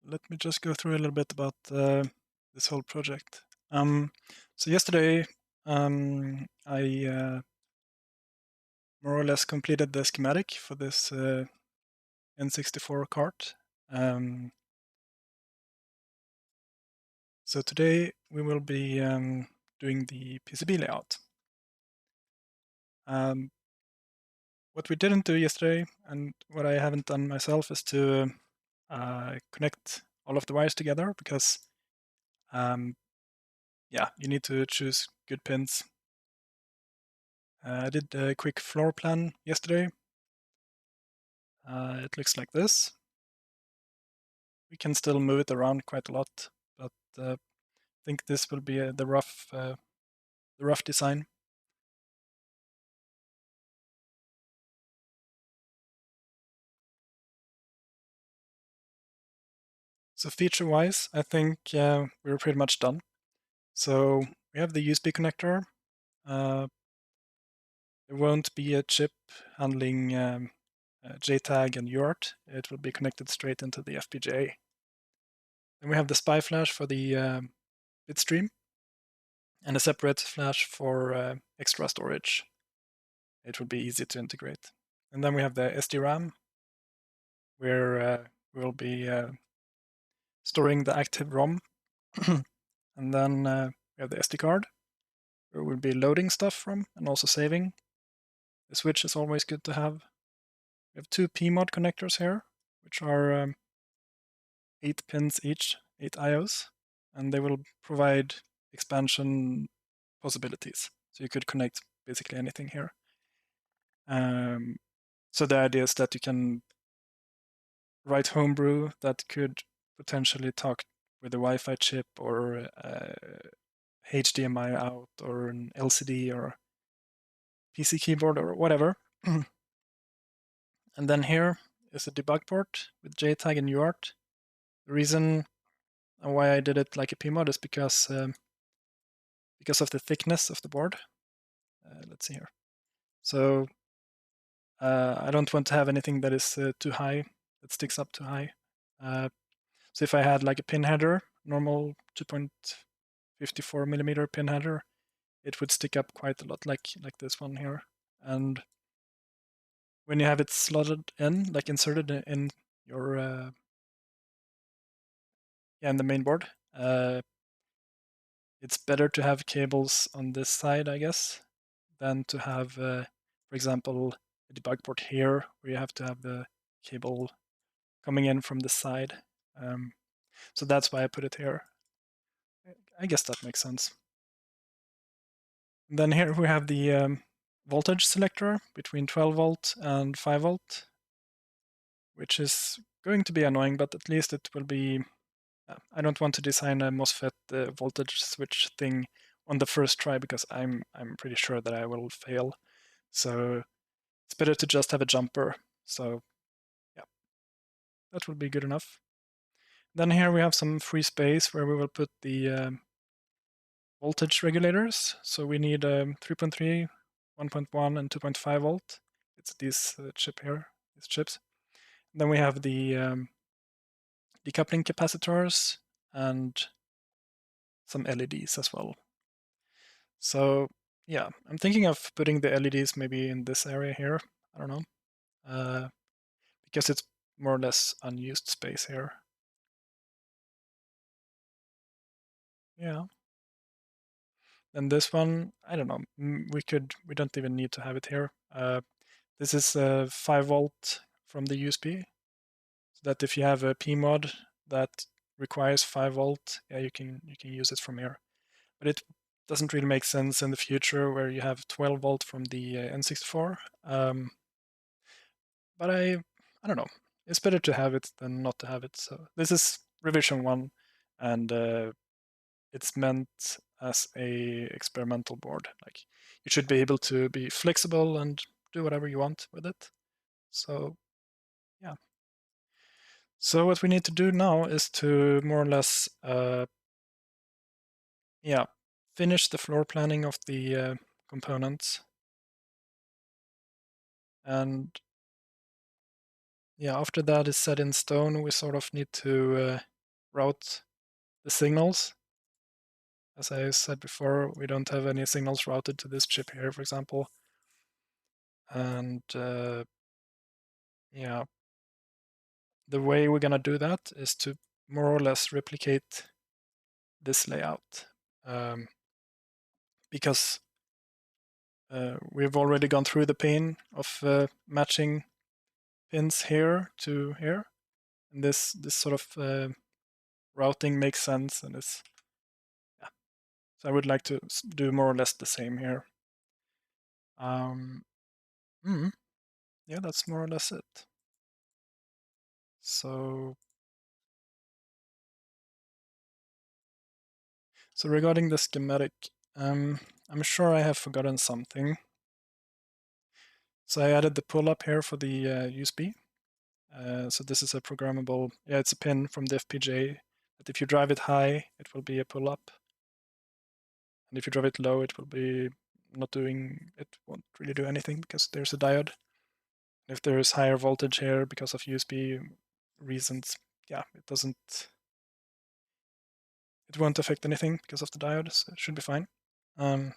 let me just go through a little bit about this whole project. So yesterday, I more or less completed the schematic for this N64 cart. So today we will be doing the PCB layout. What we didn't do yesterday, and what I haven't done myself, is to connect all of the wires together, because yeah, you need to choose good pins. I did a quick floor plan yesterday. It looks like this. We can still move it around quite a lot, but I think this will be the rough design. So feature-wise, I think we're pretty much done. So we have the USB connector. There won't be a chip handling JTAG and UART. It will be connected straight into the FPGA. Then we have the SPI flash for the bitstream, and a separate flash for extra storage. It will be easy to integrate. And then we have the SDRAM, where we'll be storing the active ROM. And then we have the SD card, where we'll be loading stuff from and also saving. The switch is always good to have. We have two PMOD connectors here, which are 8 pins each, 8 IOs, and they will provide expansion possibilities. So you could connect basically anything here. So the idea is that you can write homebrew that could potentially talk with a Wi-Fi chip, or HDMI out, or an LCD, or PC keyboard, or whatever. And then here is a debug port with JTAG and UART. The reason why I did it like a PMOD is because of the thickness of the board. Let's see here. So I don't want to have anything that is too high, that sticks up too high. So if I had like a pin header, normal 2.54 millimeter pin header, it would stick up quite a lot, like this one here. And when you have it slotted in, like inserted in your in the main board, it's better to have cables on this side, I guess, than to have, for example, a debug port here, where you have to have the cable coming in from the side. So that's why I put it here. I guess that makes sense. And then here we have the voltage selector between 12 volt and 5 volt, which is going to be annoying, but at least it will be... I don't want to design a MOSFET voltage switch thing on the first try, because I'm pretty sure that I will fail. So it's better to just have a jumper. So yeah, that will be good enough. Then here we have some free space where we will put the voltage regulators. So we need 3.3, 1.1, and 2.5 volt. It's this chip here, these chips. And then we have the decoupling capacitors and some LEDs as well. So yeah, I'm thinking of putting the LEDs maybe in this area here. I don't know, because it's more or less unused space here. Yeah. And this one, I don't know. We don't even need to have it here. This is 5 volt from the USB, so that if you have a PMOD that requires 5 volt, yeah, you can use it from here. But it doesn't really make sense in the future, where you have 12 volt from the N64. But I don't know. It's better to have it than not to have it. So this is revision 1, and it's meant as a experimental board. Like, you should be able to be flexible and do whatever you want with it. So yeah. So what we need to do now is to more or less finish the floor planning of the components. And yeah, after that is set in stone, we sort of need to route the signals. As I said before, we don't have any signals routed to this chip here, for example. And yeah, the way we're gonna do that is to more or less replicate this layout, because we've already gone through the pain of matching pins here to here, and this sort of routing makes sense, and it's yeah. So I would like to do more or less the same here. Yeah, that's more or less it. So regarding the schematic, I'm sure I have forgotten something. So I added the pull-up here for the USB. So this is a programmable, yeah, it's a pin from the FPGA that if you drive it high, it will be a pull-up. And if you drive it low, it will be not doing, it won't really do anything because there's a diode. If there is higher voltage here because of USB reasons, yeah, it won't affect anything because of the diode, so it should be fine. Yeah,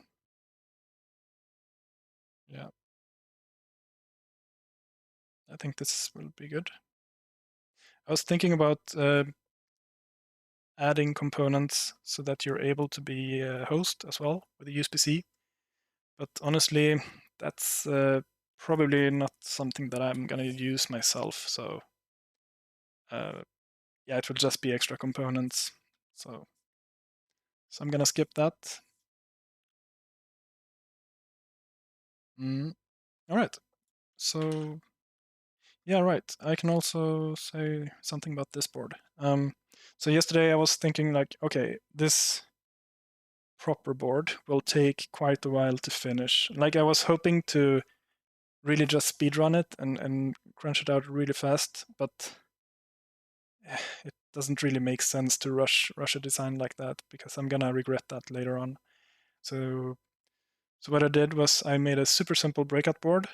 I think this will be good. I was thinking about adding components so that you're able to be a host as well with a USB-C, but honestly, that's probably not something that I'm gonna use myself. So yeah, it will just be extra components. So I'm gonna skip that. All right. So yeah, right. I can also say something about this board. So yesterday I was thinking like, okay, this proper board will take quite a while to finish. Like I was hoping to really just speedrun it and crunch it out really fast, but it doesn't really make sense to rush a design like that because I'm gonna regret that later on. So what I did was I made a super simple breakout board,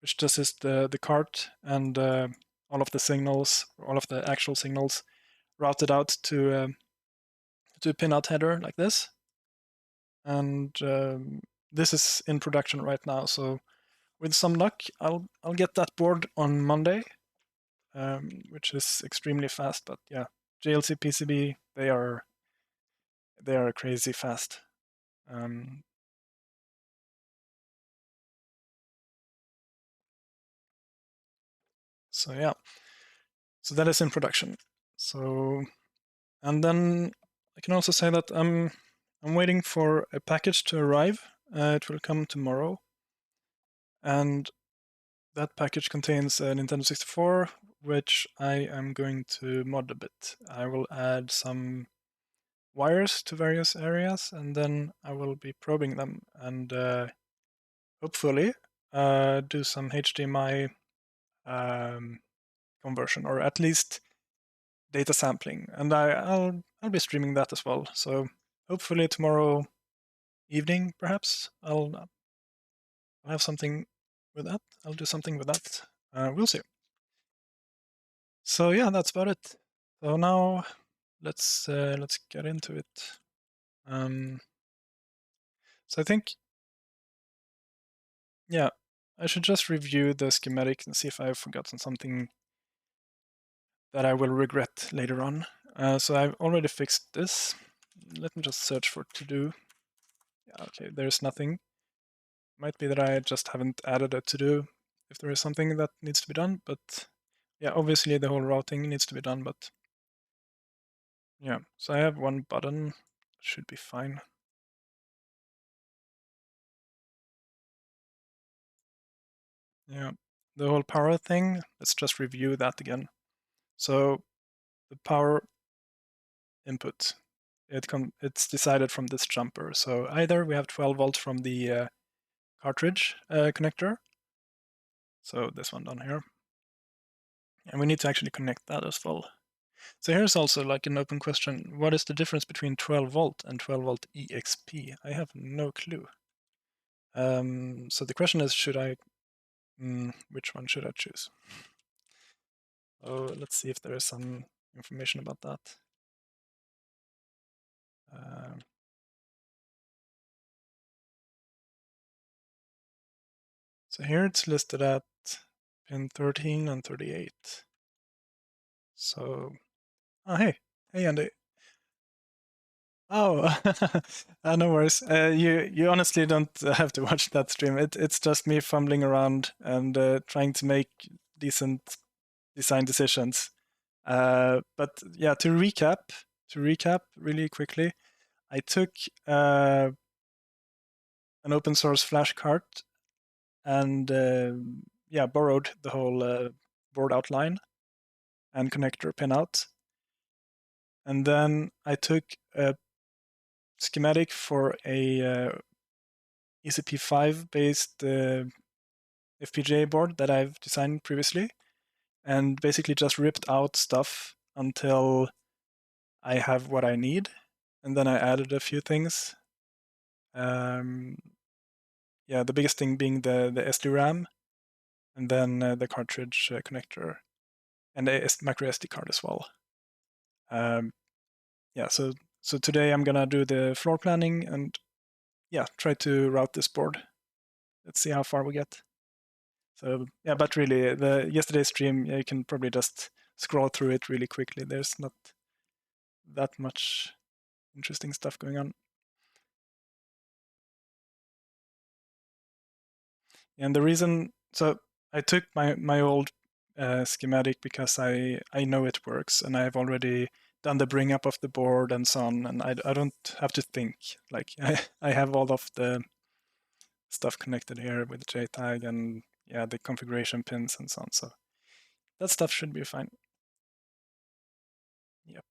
which just is the cart and all of the signals, all of the actual signals, routed out to a pinout header like this. And this is in production right now. So with some luck, I'll get that board on Monday, which is extremely fast. But yeah, JLC PCB, they are crazy fast. So yeah, so that is in production. So and then I can also say that I'm waiting for a package to arrive. It will come tomorrow, and that package contains a Nintendo 64, which I am going to mod a bit. I will add some wires to various areas, and then I will be probing them and hopefully do some HDMI conversion, or at least data sampling. And I'll be streaming that as well. So hopefully tomorrow evening, perhaps I'll have something with that. I'll do something with that. We'll see. So yeah, that's about it. So now let's get into it. So I think, yeah, I should just review the schematic and see if I've forgotten something that I will regret later on. So I've already fixed this. Let me just search for to do. Yeah, okay, there's nothing. Might be that I just haven't added a to do if there is something that needs to be done, but yeah, obviously the whole routing needs to be done, but yeah, so I have one button, should be fine. Yeah, the whole power thing, let's just review that again. So the power input, it's decided from this jumper. So either we have 12 volts from the cartridge connector, so this one down here, and we need to actually connect that as well. So here's also like an open question. What is the difference between 12 volt and 12 volt EXP? I have no clue. So the question is, which one should I choose? Oh, let's see if there is some information about that. So here it's listed at pin 13 and 38. So, hey Andy. Oh, no worries. You honestly don't have to watch that stream. It's just me fumbling around and trying to make decent design decisions. But yeah, to recap really quickly, I took an open source flash cart and borrowed the whole board outline and connector pinout. And then I took a schematic for a ECP5 based FPGA board that I've designed previously, and basically just ripped out stuff until I have what I need. And then I added a few things. The biggest thing being the SDRAM, and then the cartridge connector, and the micro SD card as well. So today I'm gonna do the floor planning and try to route this board. Let's see how far we get. So yeah, but really, the yesterday's stream, you can probably just scroll through it really quickly. There's not that much interesting stuff going on. And the reason, so I took my old schematic because I know it works, and I've already done the bring up of the board and so on, and I don't have to think. Like I have all of the stuff connected here with JTAG and the configuration pins and so on. So that stuff should be fine. Yep.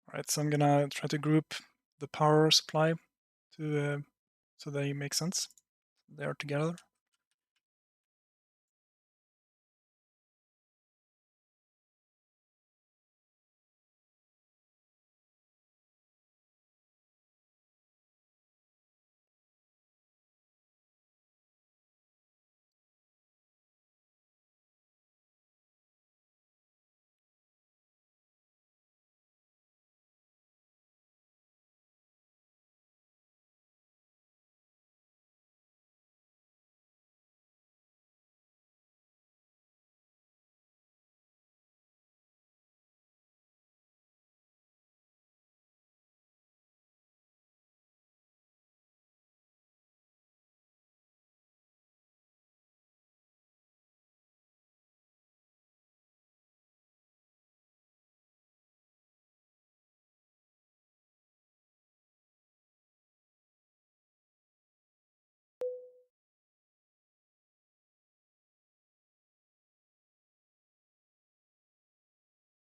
All right, so I'm gonna try to group the power supply to so they make sense. They are together.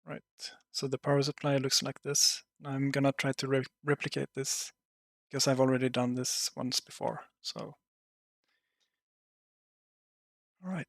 Right, so the power supply looks like this. I'm gonna try to replicate this because I've already done this once before. So, all right.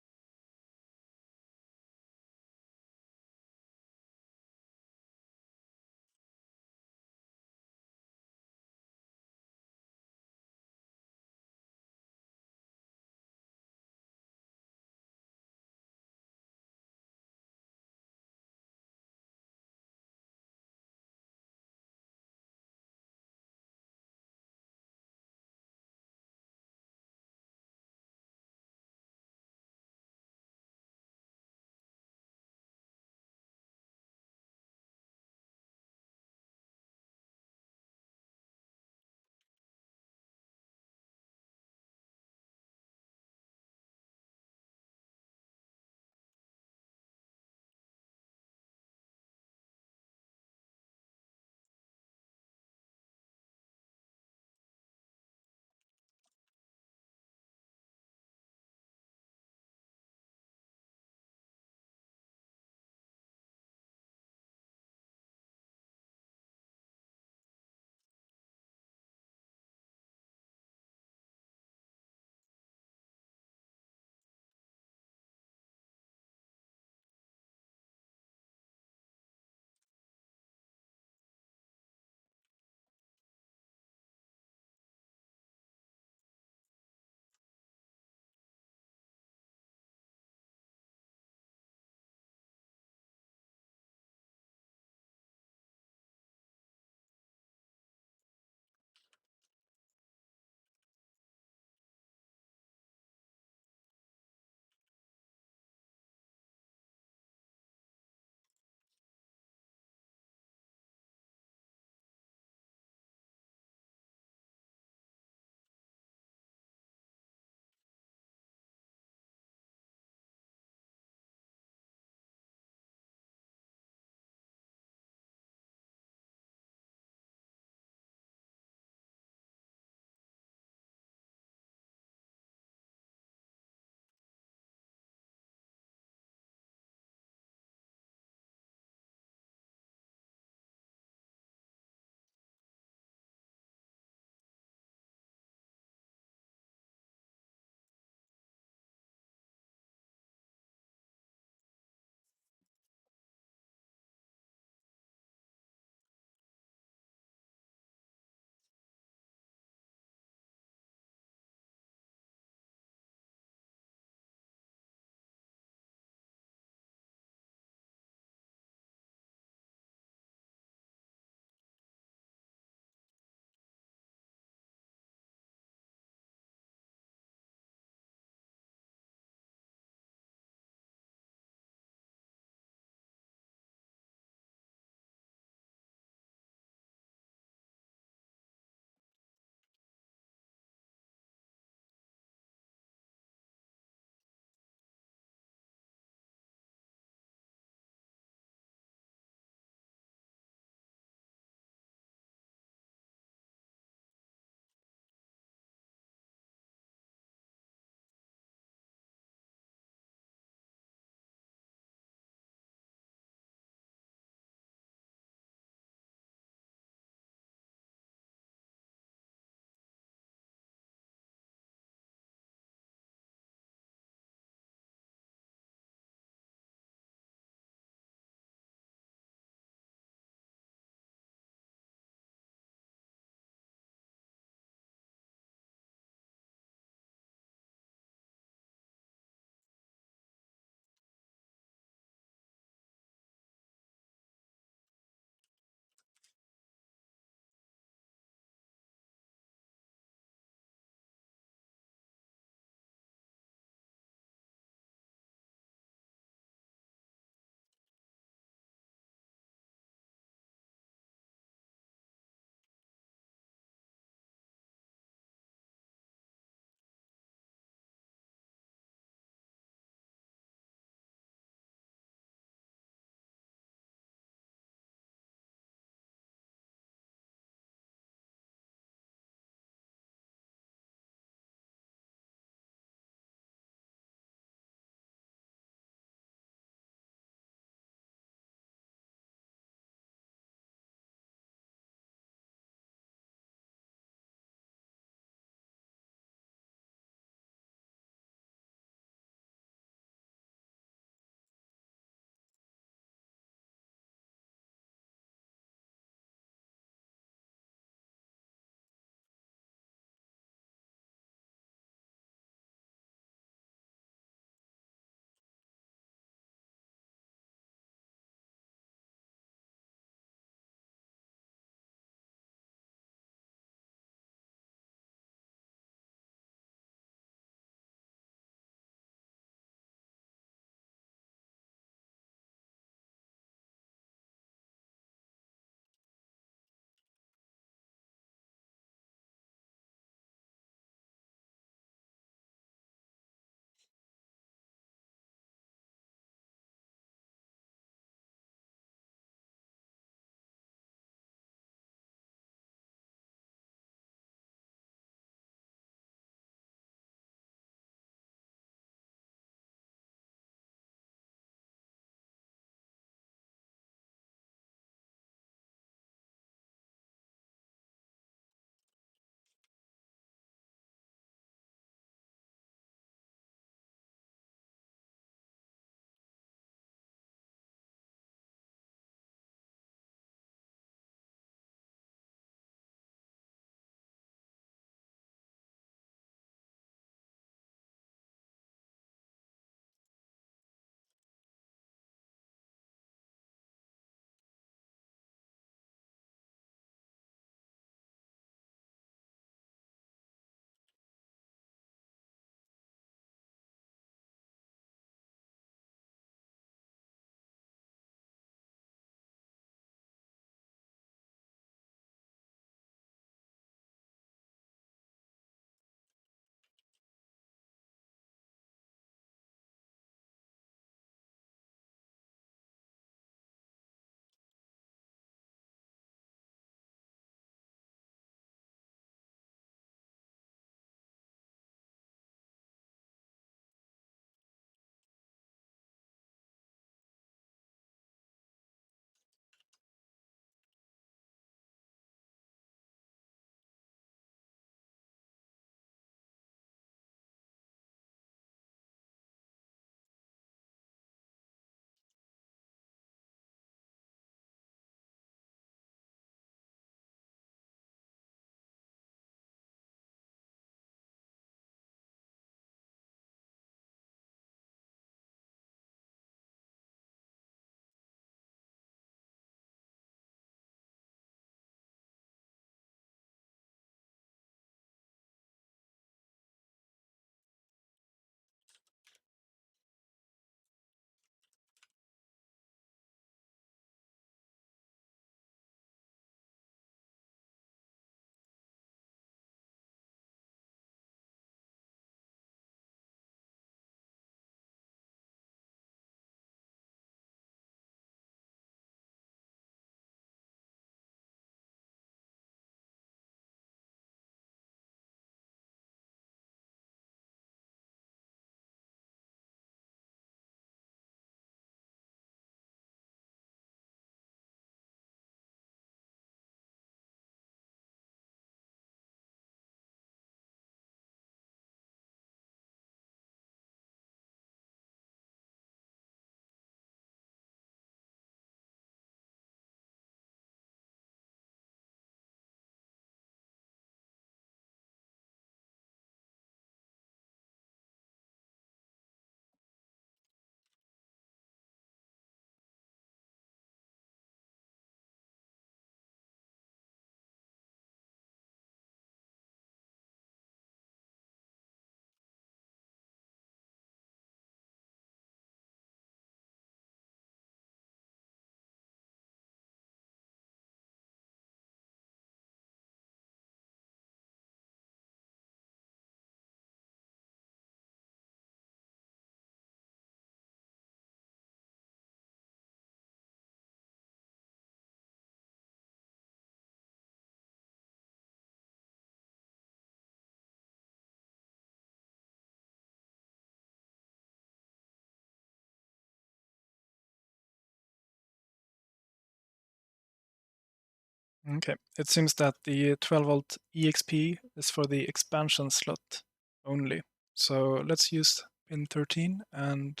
Okay, it seems that the 12 volt EXP is for the expansion slot only. So let's use pin 13 and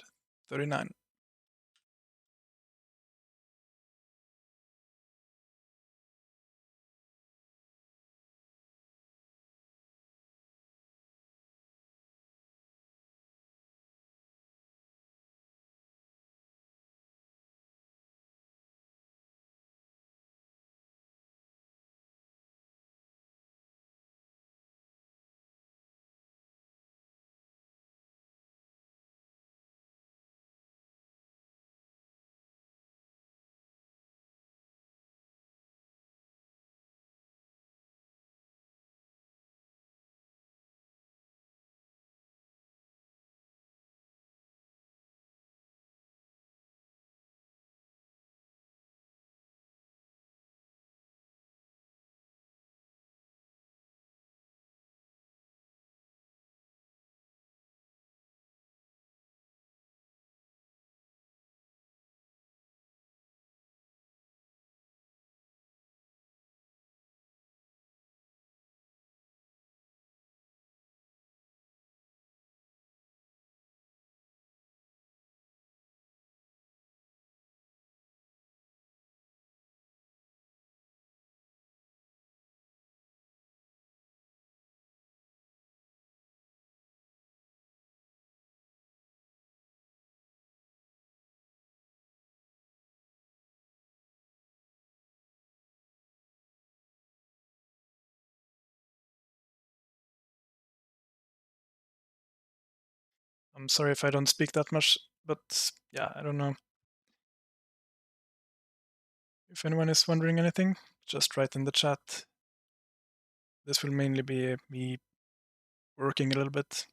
39. I'm sorry if I don't speak that much, but yeah, I don't know. If anyone is wondering anything, just write in the chat. This will mainly be me working a little bit.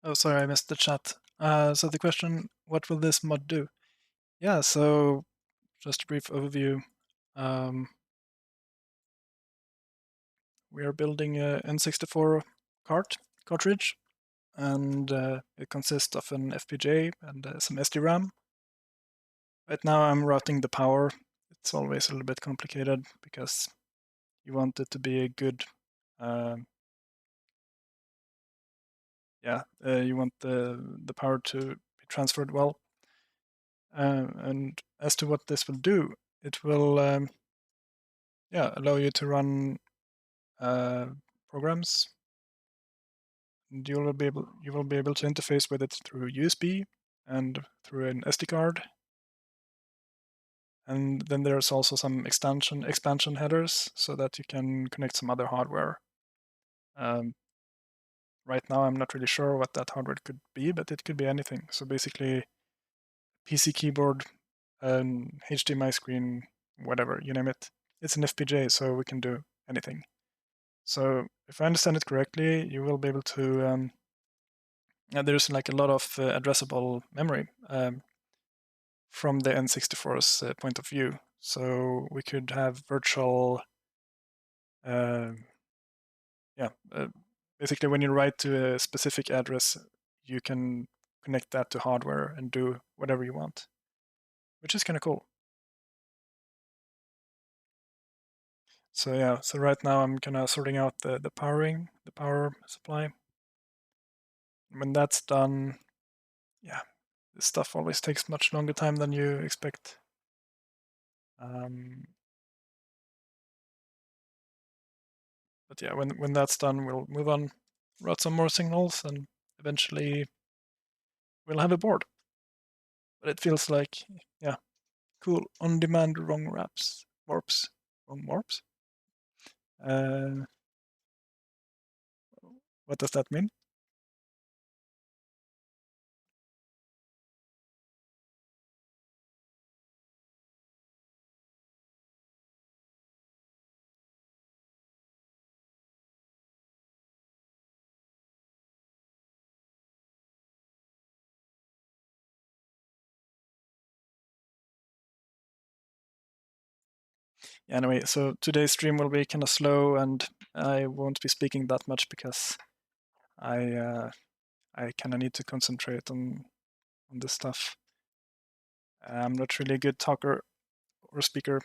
Oh, sorry, I missed the chat. So the question, what will this mod do? Yeah, so just a brief overview. We are building a N64 cartridge, and it consists of an FPGA and some SDRAM. Right now I'm routing the power. It's always a little bit complicated because you want it to be a good, you want the power to be transferred well. And as to what this will do, it will allow you to run programs. And you will be able to interface with it through USB and through an SD card. And then there's also some expansion headers so that you can connect some other hardware. Right now, I'm not really sure what that hardware could be, but it could be anything. So basically, PC keyboard, an HDMI screen, whatever, you name it. It's an FPGA, so we can do anything. So if I understand it correctly, you will be able to, there's like a lot of addressable memory from the N64's point of view. So we could have virtual, basically when you write to a specific address, you can connect that to hardware and do whatever you want, which is kind of cool. So yeah, so right now I'm kind of sorting out the power supply. When that's done, yeah, this stuff always takes much longer time than you expect. But yeah, when that's done, we'll move on, route some more signals, and eventually we'll have a board. But it feels like, yeah, cool. On-demand wrong warps. What does that mean? Anyway, so today's stream will be kind of slow, and I won't be speaking that much because I kind of need to concentrate on this stuff. I'm not really a good talker or speaker,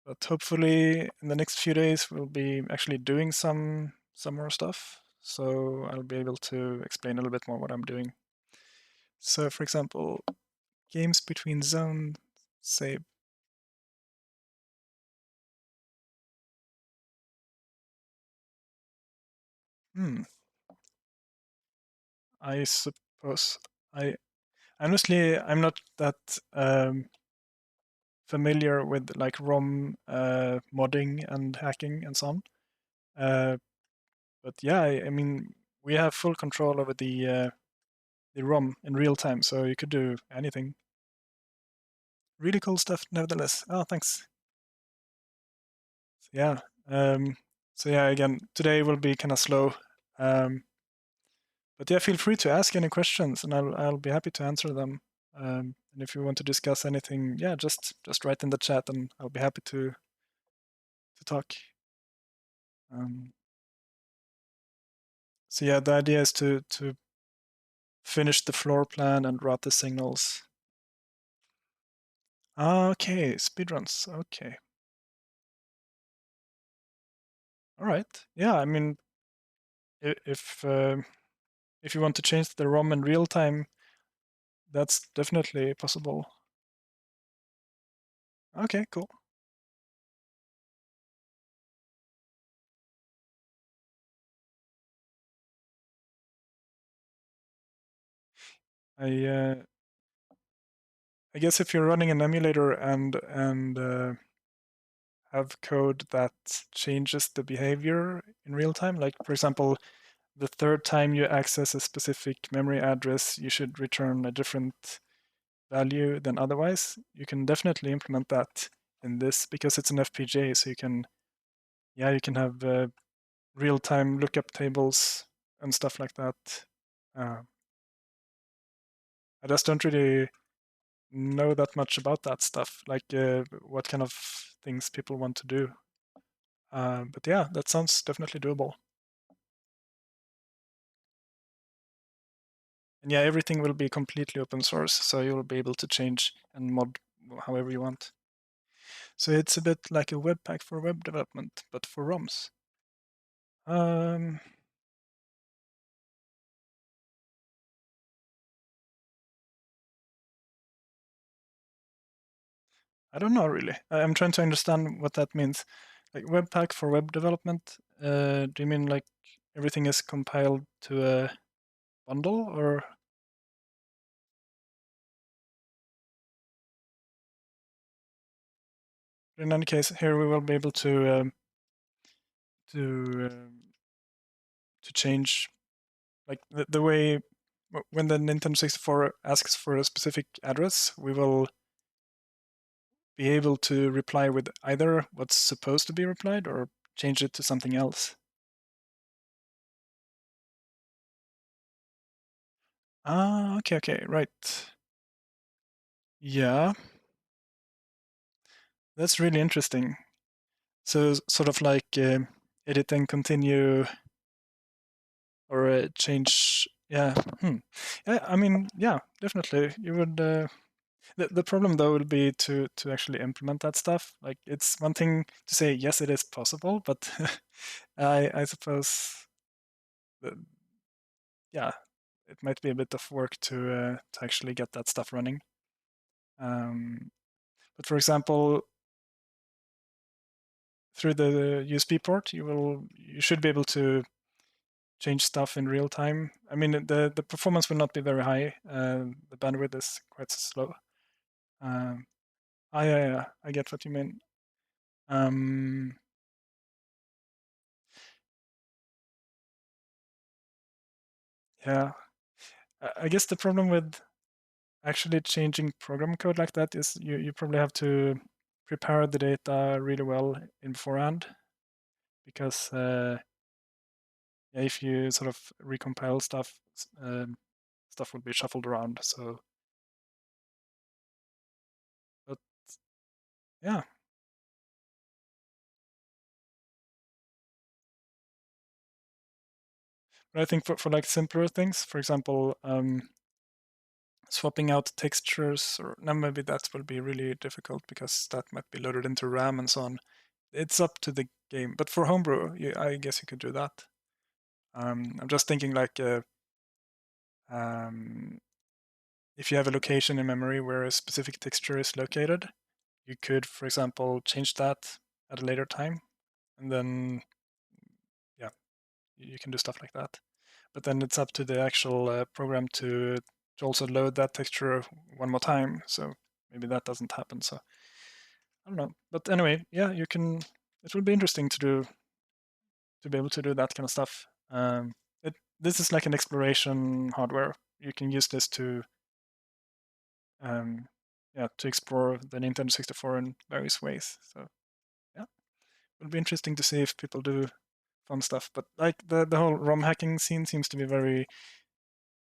but hopefully in the next few days we'll be actually doing some more stuff. So I'll be able to explain a little bit more what I'm doing. So for example, games between zone save. I suppose I honestly I'm not that familiar with like ROM modding and hacking and so on. But yeah, I mean we have full control over the ROM in real time, so you could do anything. Really cool stuff, nevertheless. Oh, thanks. Yeah. So yeah, again, today will be kind of slow. But yeah, feel free to ask any questions, and I'll be happy to answer them. And if you want to discuss anything, yeah, just write in the chat, and I'll be happy to talk. So yeah, the idea is to finish the floor plan and route the signals. Okay, speedruns. Okay. All right. Yeah, I mean, if you want to change the ROM in real time, that's definitely possible. Okay, cool. I guess if you're running an emulator and have code that changes the behavior in real time, like for example, the third time you access a specific memory address, you should return a different value than otherwise. You can definitely implement that in this because it's an FPGA, so you can have real-time lookup tables and stuff like that. I just don't really know that much about that stuff, like what kind of things people want to do. But yeah, that sounds definitely doable. And yeah, everything will be completely open source, so you'll be able to change and mod however you want. So it's a bit like a Webpack for web development, but for ROMs. Um, I don't know really. I'm trying to understand what that means. Like Webpack for web development, do you mean like everything is compiled to a bundle, or? In any case, here we will be able to um, to change like the way when the Nintendo 64 asks for a specific address, we will be able to reply with either what's supposed to be replied or change it to something else. Ah, okay, right. Yeah, that's really interesting. So sort of like edit and continue or change. Yeah. Yeah, I mean, yeah, definitely. You would. The problem though will be to actually implement that stuff. Like it's one thing to say yes, it is possible, but I suppose that, yeah, it might be a bit of work to actually get that stuff running. But for example, through the USB port, you should be able to change stuff in real time. I mean, the performance will not be very high. The bandwidth is quite slow. Um, yeah, I get what you mean. Um, yeah, I guess the problem with actually changing program code like that is you probably have to prepare the data really well in beforehand, because yeah, if you sort of recompile stuff, stuff will be shuffled around. So, but yeah, but I think for like simpler things, for example, swapping out textures, or no, maybe that will be really difficult because that might be loaded into RAM and so on. It's up to the game. But for homebrew, I guess you could do that. I'm just thinking like um, if you have a location in memory where a specific texture is located, you could, for example, change that at a later time, and then yeah, you can do stuff like that. But then it's up to the actual program to also load that texture one more time. So maybe that doesn't happen. So I don't know. But anyway, yeah, you can. It will be interesting to be able to do that kind of stuff. This is like an exploration hardware. You can use this to um, yeah, to explore the Nintendo 64 in various ways. So yeah, it'll be interesting to see if people do fun stuff. But like the whole ROM hacking scene seems to be very,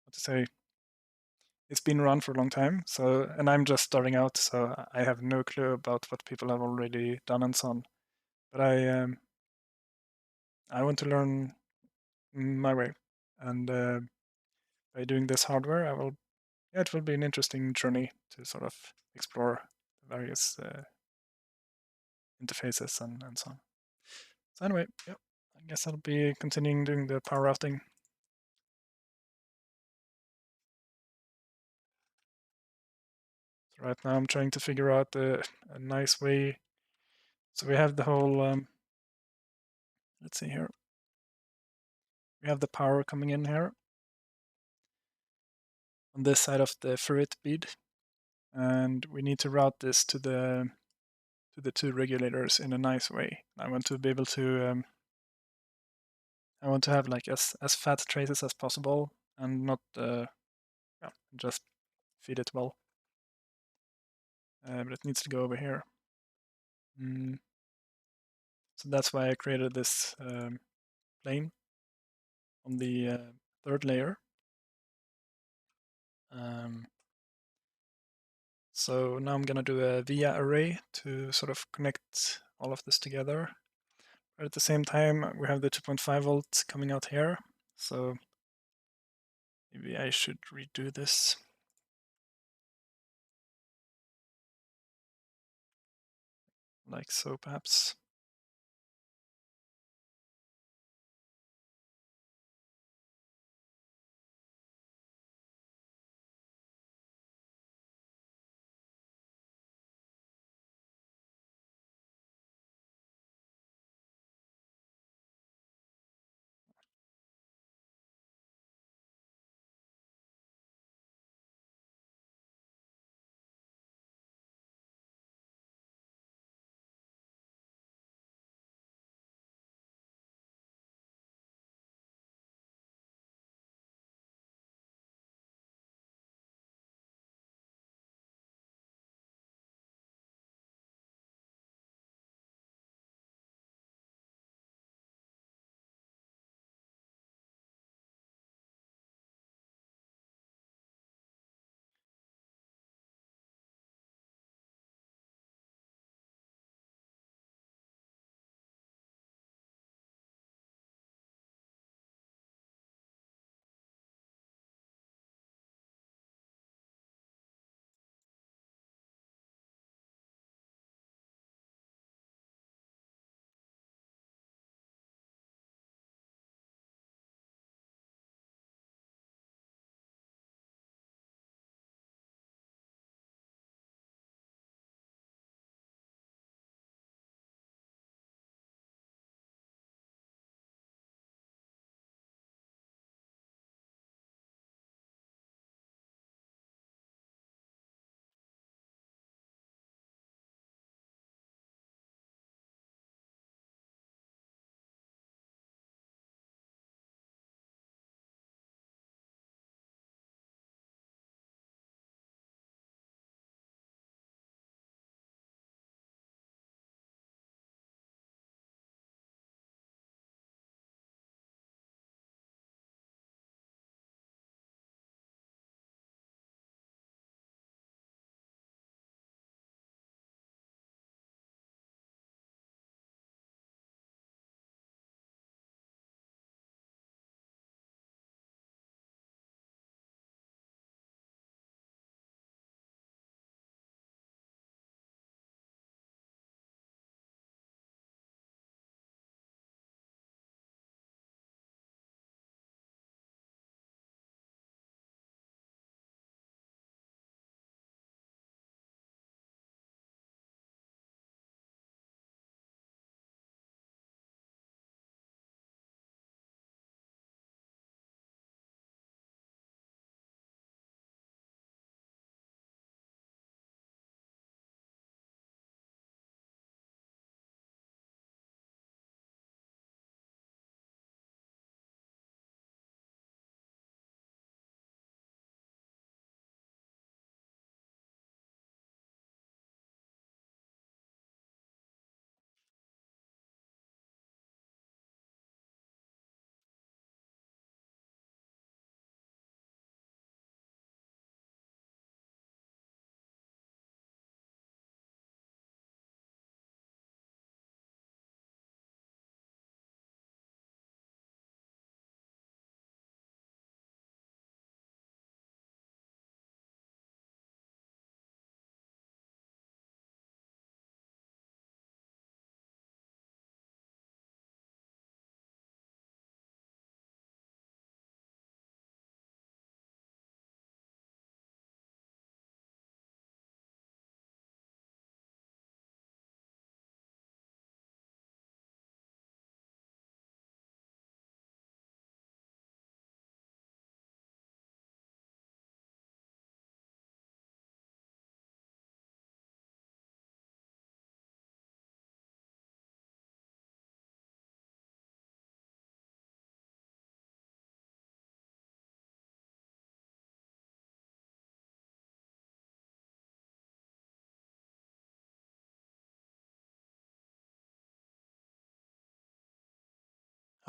what to say, it's been around for a long time. So, and I'm just starting out, so I have no clue about what people have already done and so on. But I want to learn my way, and by doing this hardware, I will. Yeah, it will be an interesting journey to sort of explore various interfaces and so on. So anyway, yeah, I guess I'll be continuing doing the power routing. So right now I'm trying to figure out a nice way. So we have the whole, let's see here. We have the power coming in here on this side of the ferrite bead, and we need to route this to the two regulators in a nice way. I want to be able to, I want to have like as fat traces as possible and not yeah, just feed it well. But it needs to go over here. Mm. So that's why I created this plane on the third layer. So now I'm going to do a via array to sort of connect all of this together. But at the same time, we have the 2.5 volt coming out here. So maybe I should redo this. Like so, perhaps.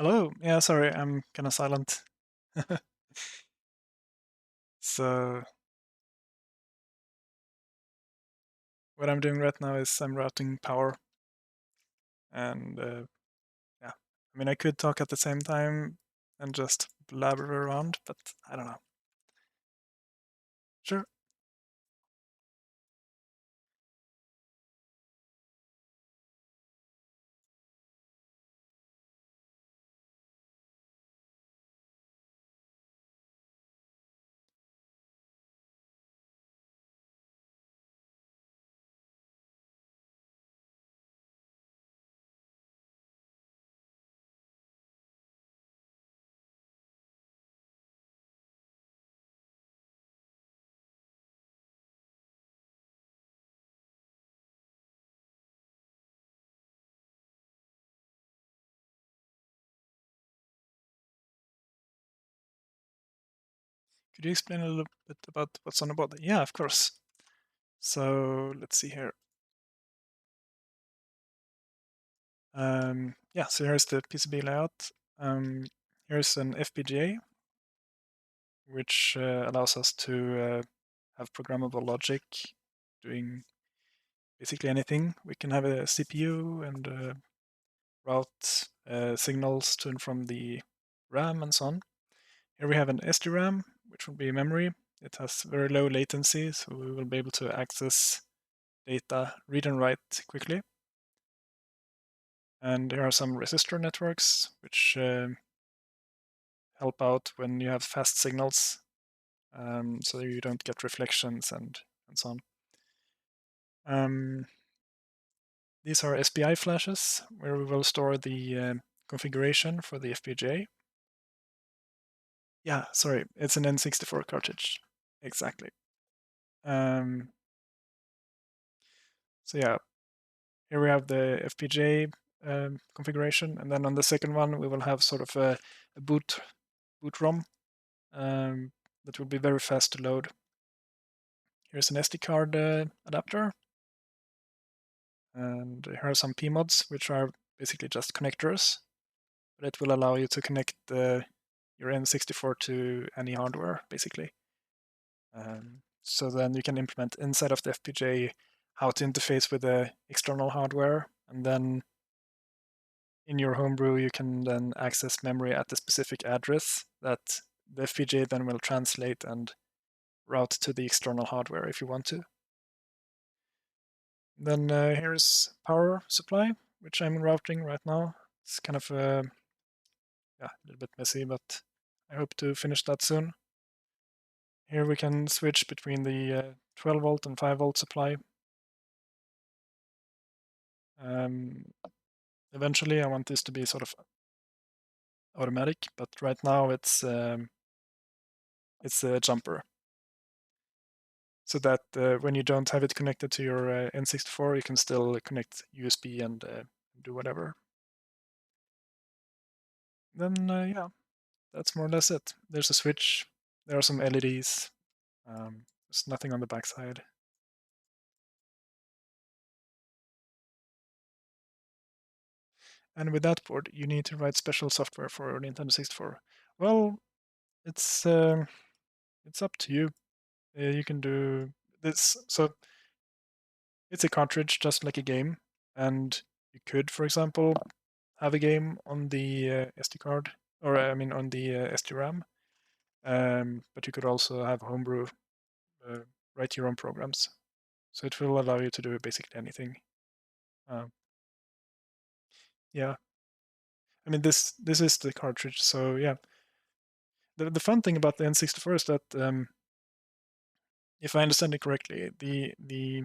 Hello. Yeah, sorry, I'm kind of silent. So what I'm doing right now is I'm routing power, and yeah, I mean I could talk at the same time and just blabber around, but I don't know. Sure. Could you explain a little bit about what's on the board? Yeah, of course. So let's see here. Yeah, so here's the PCB layout. Here's an FPGA, which allows us to have programmable logic doing basically anything. We can have a CPU and route signals to and from the RAM and so on. Here we have an SDRAM, which will be memory. It has very low latency, so we will be able to access data, read and write quickly. And here are some resistor networks, which help out when you have fast signals, so you don't get reflections and so on. These are SPI flashes, where we will store the configuration for the FPGA. Yeah, sorry, it's an N64 cartridge. Exactly. Um, so yeah, here we have the FPGA configuration, and then on the second one we will have sort of a boot ROM that will be very fast to load. Here's an SD card adapter, and here are some PMODs, which are basically just connectors, but it will allow you to connect your N64 to any hardware, basically. So then you can implement inside of the FPGA how to interface with the external hardware, and then in your homebrew you can then access memory at the specific address that the FPGA then will translate and route to the external hardware if you want to. Then here's power supply, which I'm routing right now. It's kind of yeah, a little bit messy, but I hope to finish that soon. Here we can switch between the 12 volt and 5 volt supply. Um, Eventually I want this to be sort of automatic, but right now it's a jumper. So that when you don't have it connected to your N64, you can still connect USB and do whatever. Then yeah, that's more or less it. There's a switch, there are some LEDs, there's nothing on the backside. And with that board, you need to write special software for Nintendo 64. Well, it's up to you. You can do this. So it's a cartridge, just like a game, and you could, for example, have a game on the SD card, or I mean on the SDRAM. But you could also have homebrew, uh, write your own programs. So it will allow you to do basically anything. Um, yeah, I mean this is the cartridge. So yeah, the fun thing about the N64 is that if I understand it correctly, the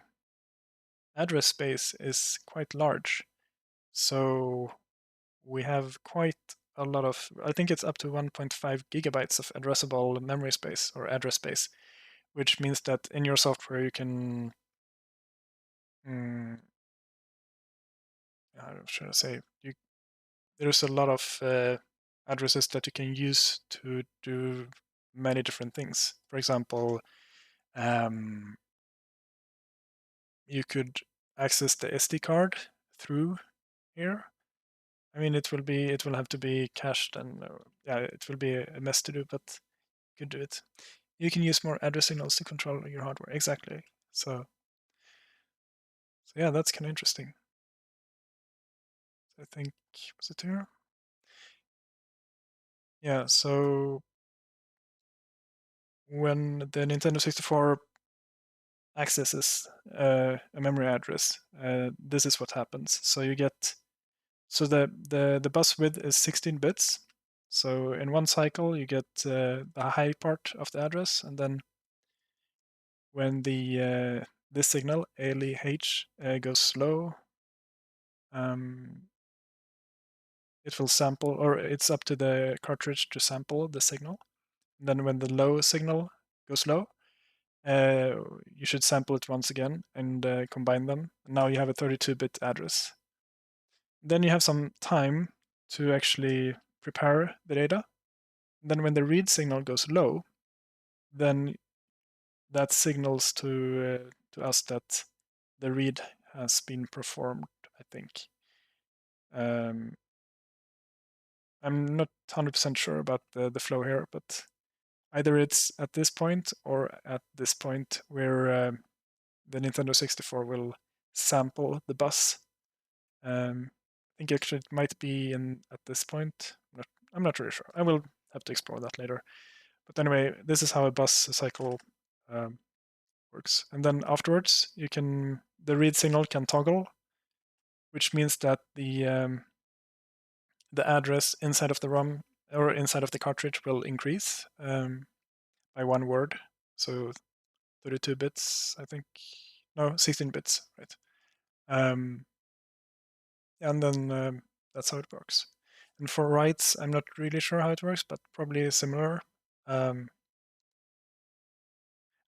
address space is quite large. So we have quite a lot of, I think it's up to 1.5 gigabytes of addressable memory space or address space, which means that in your software you can, how should I say, there's a lot of addresses that you can use to do many different things. For example, um, you could access the SD card through here. I mean, it will have to be cached, and yeah, it will be a mess to do, but you can do it. You can use more address signals to control your hardware. Exactly. So yeah, that's kind of interesting. I think, was it here? Yeah, so when the Nintendo 64 accesses a memory address, this is what happens. So you get, so the bus width is 16 bits. So in one cycle, you get the high part of the address, and then when this signal ALEH goes slow, it will sample, or it's up to the cartridge to sample the signal. And then when the low signal goes low, you should sample it once again and combine them. Now you have a 32-bit address. Then you have some time to actually prepare the data. Then when the read signal goes low, then that signals to us that the read has been performed, I think. I'm not 100% sure about the flow here, but either it's at this point or at this point where the Nintendo 64 will sample the bus. I think actually it might be in at this point. I'm not really sure. I will have to explore that later. But anyway, this is how a bus cycle um, works. And then afterwards, the read signal can toggle, which means that the address inside of the ROM or inside of the cartridge will increase by one word. So 32 bits, I think. No, 16 bits, right? And then that's how it works. And for writes, I'm not really sure how it works, but probably similar. And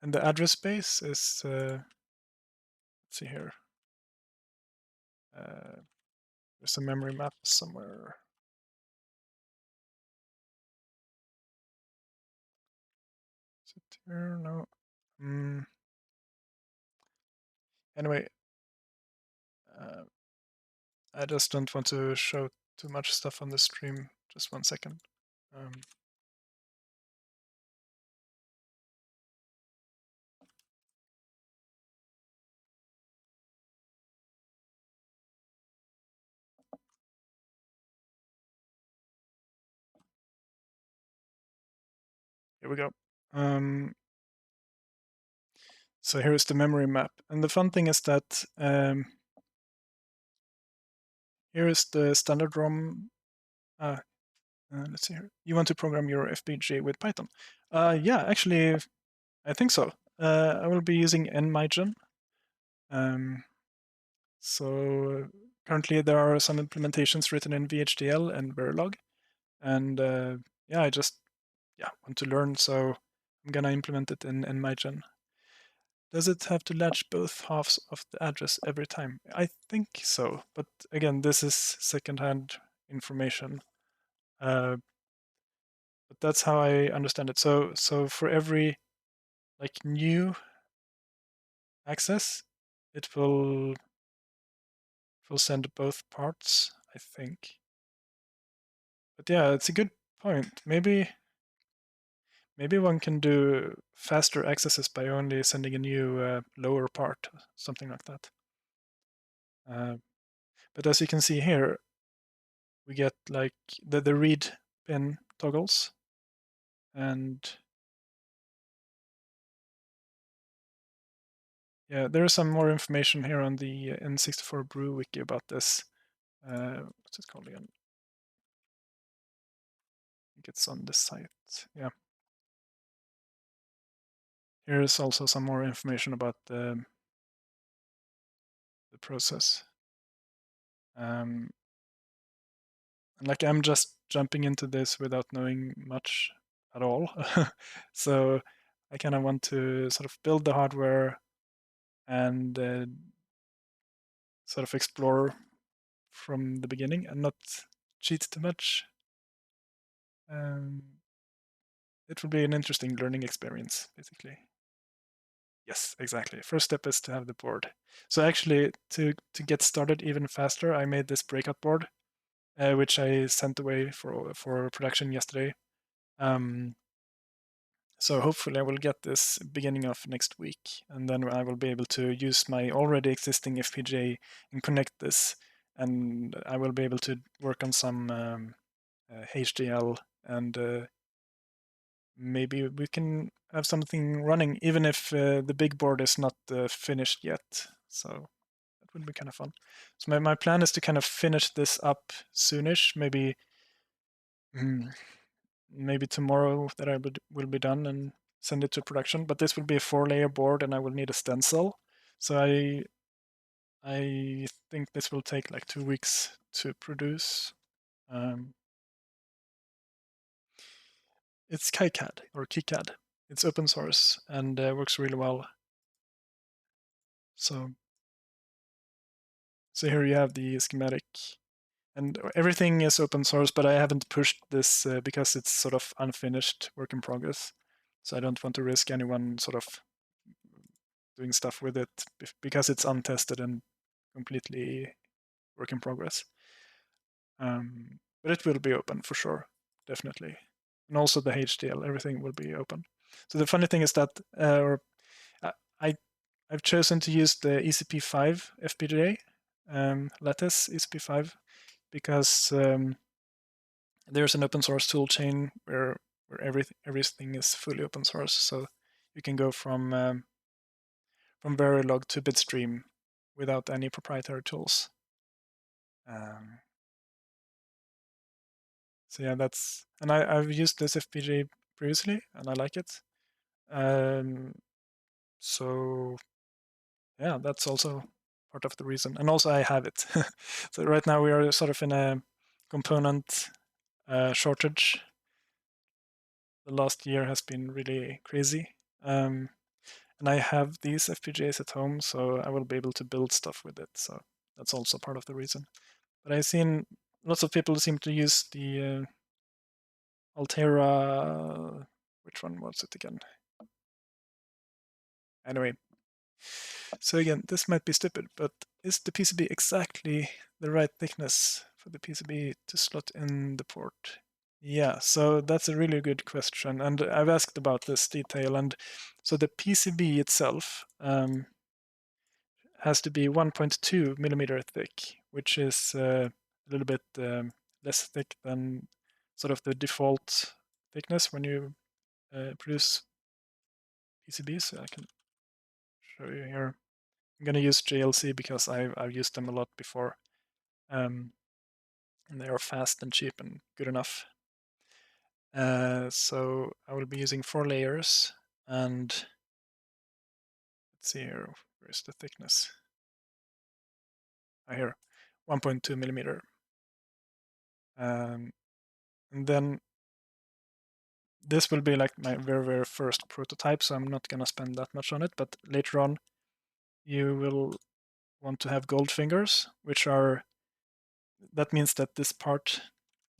the address space is, let's see here. There's a memory map somewhere. Is it here? No. Anyway, I just don't want to show too much stuff on the stream. Just 1 second. Here we go. So here is the memory map. And the fun thing is that here is the standard ROM. Let's see here. You want to program your FPGA with Python? Yeah, actually, I think so. I will be using NMyGen. So currently there are some implementations written in VHDL and Verilog. And yeah, I just want to learn, so I'm gonna implement it in NMyGen. Does it have to latch both halves of the address every time? I think so, but again, this is secondhand information. But that's how I understand it. So for every new access, it will send both parts, I think. But yeah, it's a good point. Maybe one can do faster accesses by only sending a new lower part, something like that. But as you can see here, we get like the read pin toggles, and yeah, there is some more information here on the N64 Brew wiki about this. What's it called again? I think it's on this site. Yeah. Here is also some more information about the process. Like I'm just jumping into this without knowing much at all. So I kind of want to sort of build the hardware and sort of explore from the beginning and not cheat too much. It will be an interesting learning experience, basically. Yes, exactly. First step is to have the board. So actually, to get started even faster, I made this breakout board. which I sent away for production yesterday. So hopefully I will get this beginning of next week, and then I will be able to use my already existing FPGA and connect this, and I will be able to work on some HDL, and maybe we can have something running, even if the big board is not finished yet. So that would be kind of fun. So my plan is to kind of finish this up soonish, maybe maybe tomorrow that I will be done and send it to production. But this will be a 4-layer board, and I will need a stencil. So I think this will take like 2 weeks to produce. It's KiCad or KiCad. It's open source and works really well. So here you have the schematic, and everything is open source, but I haven't pushed this because it's sort of unfinished work in progress. So I don't want to risk anyone sort of doing stuff with it because it's untested and completely work in progress. But it will be open for sure, definitely. And also the HDL, everything will be open. So the funny thing is that I've chosen to use the ECP5 FPGA, Lattice ECP5, because there's an open source tool chain where everything is fully open source. So you can go from Verilog to Bitstream without any proprietary tools. So yeah, and I've used this FPGA previously, and I like it. So yeah, that's also part of the reason. And also I have it. So right now we are sort of in a component shortage. The last year has been really crazy. And I have these FPGAs at home, so I will be able to build stuff with it. So that's also part of the reason. But I've seen lots of people seem to use the Altera. Which one was it again? Anyway, so again, this might be stupid, but is the PCB exactly the right thickness for the PCB to slot in the port? Yeah, so that's a really good question, and I've asked about this detail. And so the PCB itself has to be 1.2 millimeter thick, which is a little bit less thick than sort of the default thickness when you produce PCBs. So I can show you here. I'm going to use JLC because I've used them a lot before. And they are fast and cheap and good enough. So I will be using 4 layers, and let's see here, where's the thickness? Here, 1.2 millimeter. And then this will be like my very, very first prototype, so I'm not going to spend that much on it, but later on you will want to have gold fingers, that means that this part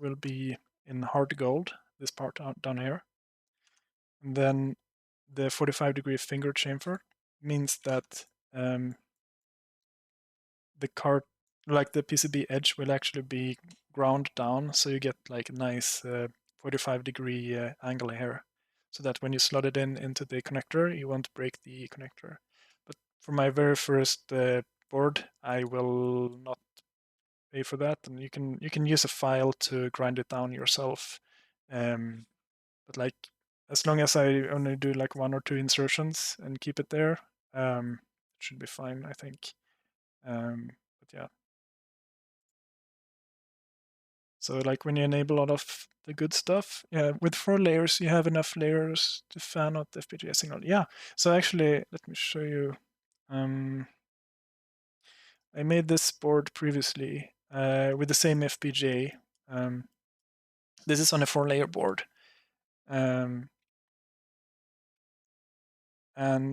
will be in hard gold, this part down here. And then the 45-degree finger chamfer means that the PCB edge will actually be ground down, so you get like a nice 45-degree angle here, so that when you slot it into the connector, you won't break the connector. But for my very first board, I will not pay for that, and you can use a file to grind it down yourself. But like, as long as I only do like 1 or 2 insertions and keep it there, it should be fine, I think. But yeah. So like when you enable all of the good stuff, yeah, with 4 layers, you have enough layers to fan out the FPGA signal. Yeah. So actually, let me show you. I made this board previously with the same FPGA. This is on a 4-layer board. And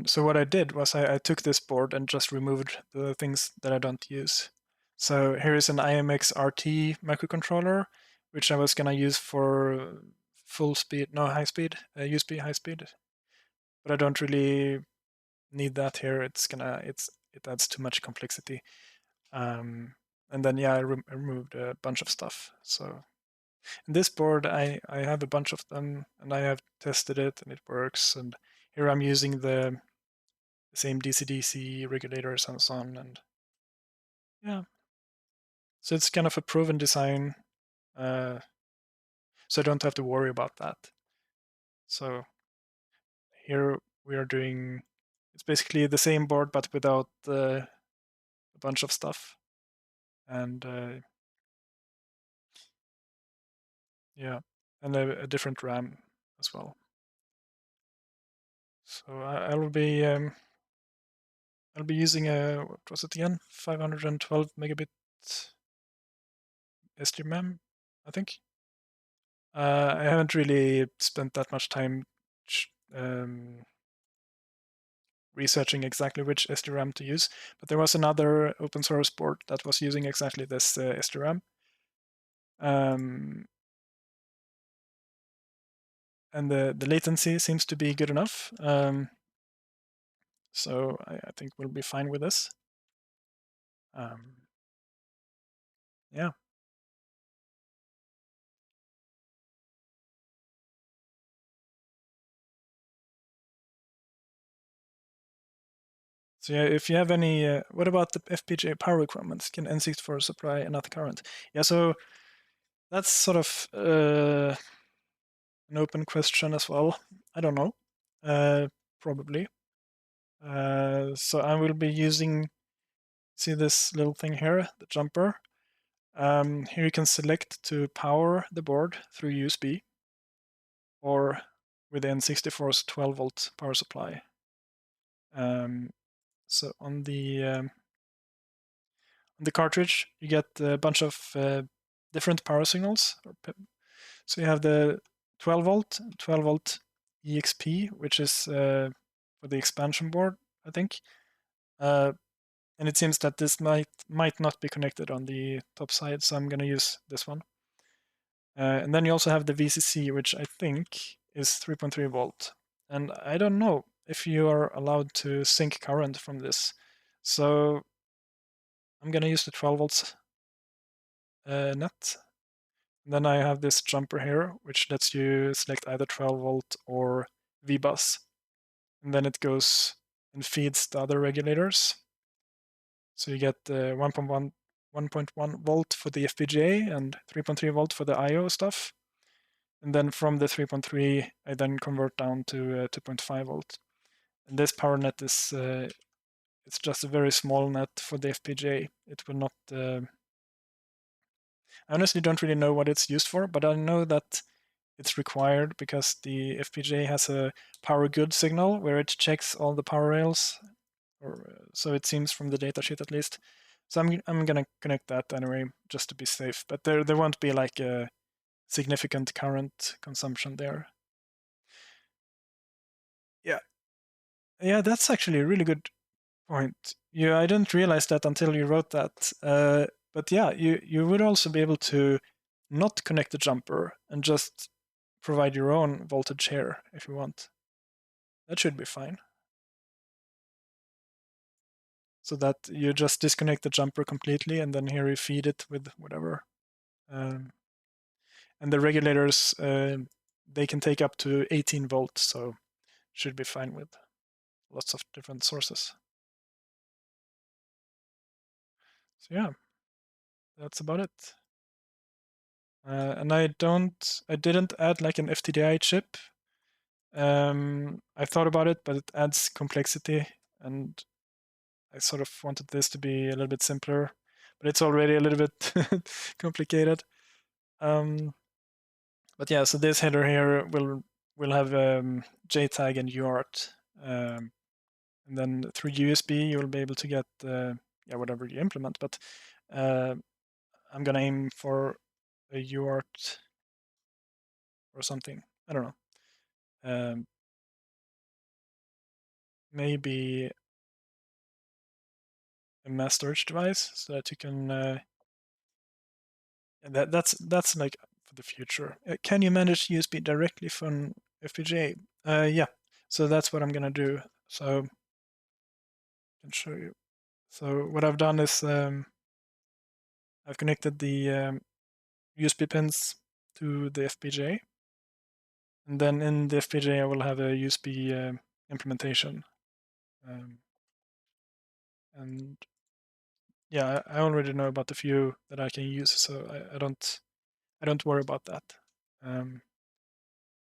so what I did was I took this board and just removed the things that I don't use. So here is an IMX RT microcontroller, which I was going to use for full speed, no high speed, USB high speed. But I don't really need that here. It adds too much complexity. And And then yeah, I removed a bunch of stuff. So in this board, I have a bunch of them, and I have tested it, and it works. And here I'm using the same DC-DC regulators and so on, and yeah. So it's kind of a proven design, so I don't have to worry about that. So here we are doing, it's basically the same board but without a bunch of stuff. And yeah, and a different RAM as well. So I'll be using a, what was it again? 512 megabit SDRAM, I think. I haven't really spent that much time researching exactly which SDRAM to use, but there was another open source board that was using exactly this SDRAM. And the latency seems to be good enough. So I think we'll be fine with this. Yeah. So yeah, if you have any, what about the FPGA power requirements? Can N64 supply enough current? Yeah, so that's sort of an open question as well. I don't know. Probably. So I will be using, see this little thing here, the jumper. Here you can select to power the board through USB or with the N64's 12-volt power supply. So on the cartridge, you get a bunch of different power signals. So you have the 12 volt EXP, which is for the expansion board, I think. And it seems that this might not be connected on the top side, so I'm going to use this one. And then you also have the VCC, which I think is 3.3 volt. And I don't know if you are allowed to sync current from this. So I'm going to use the 12 volts net. And then I have this jumper here, which lets you select either 12 volt or VBus. And then it goes and feeds the other regulators. So you get 1.1 volt for the FPGA and 3.3 volt for the I/O stuff. And then from the 3.3, I then convert down to 2.5 volt. And this power net is it's just a very small net for the FPGA. It will not. I honestly don't really know what it's used for, but I know that it's required because the FPGA has a power good signal where it checks all the power rails, or so it seems from the datasheet at least. So I'm gonna connect that anyway, just to be safe. But there won't be like a significant current consumption there. Yeah, yeah, that's actually a really good point. Yeah, I didn't realize that until you wrote that. But yeah, you would also be able to not connect the jumper and just provide your own voltage here if you want. That should be fine. So that you just disconnect the jumper completely and then here you feed it with whatever. And the regulators, they can take up to 18 volts, so should be fine with lots of different sources. So yeah, that's about it. And I didn't add like an FTDI chip. I thought about it, but it adds complexity, and I sort of wanted this to be a little bit simpler, but it's already a little bit complicated. But yeah, so this header here will have JTAG and UART, and then through USB you will be able to get yeah, whatever you implement. But I'm gonna aim for a UART or something. I don't know. Maybe a mass storage device so that you can. And that's like for the future. Can you manage USB directly from FPGA? Yeah. So that's what I'm gonna do. So I can show you. So what I've done is I've connected the USB pins to the FPGA, and then in the FPGA I will have a USB implementation. And yeah, I already know about the few that I can use, so I don't worry about that.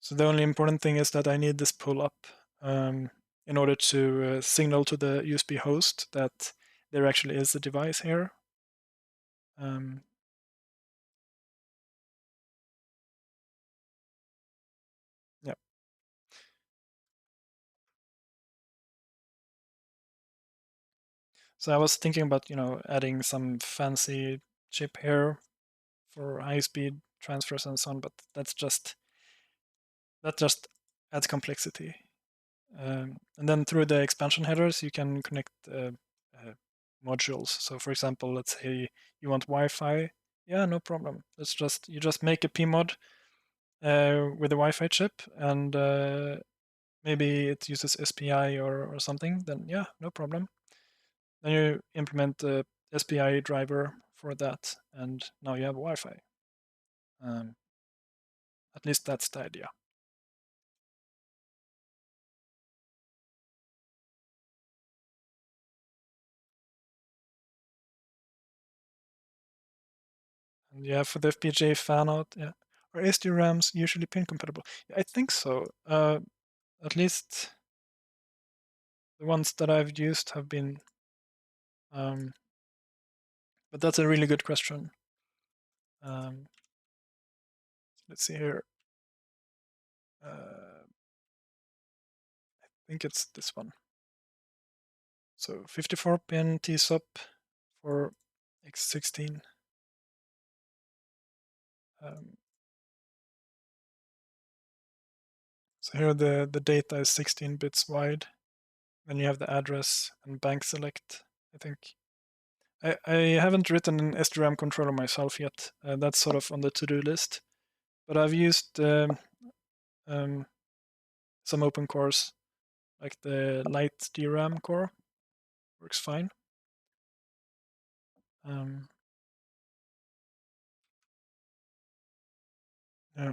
So the only important thing is that I need this pull up in order to signal to the USB host that there actually is a device here. Yeah. So I was thinking about, adding some fancy chip here for high-speed transfers and so on, but that just adds complexity. And then through the expansion headers, you can connect modules. So for example, let's say you want Wi-Fi. Yeah, no problem. You just make a PMod with a Wi-Fi chip, and maybe it uses SPI or something. Then yeah, no problem. Then you implement the SPI driver for that, and now you have Wi-Fi. At least that's the idea. And yeah, for the FPGA fan out, yeah. Are SDRAMs usually pin compatible? Yeah, I think so. At least the ones that I've used have been. But that's a really good question. Let's see here. I think it's this one. So 54-pin TSOP for X16. So here the data is 16 bits wide. Then you have the address and bank select, I think. I haven't written an SDRAM controller myself yet. That's sort of on the to-do list. But I've used some open cores, like the light DRAM core. Works fine. Yeah.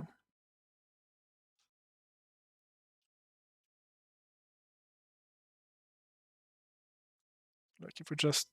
Like if we just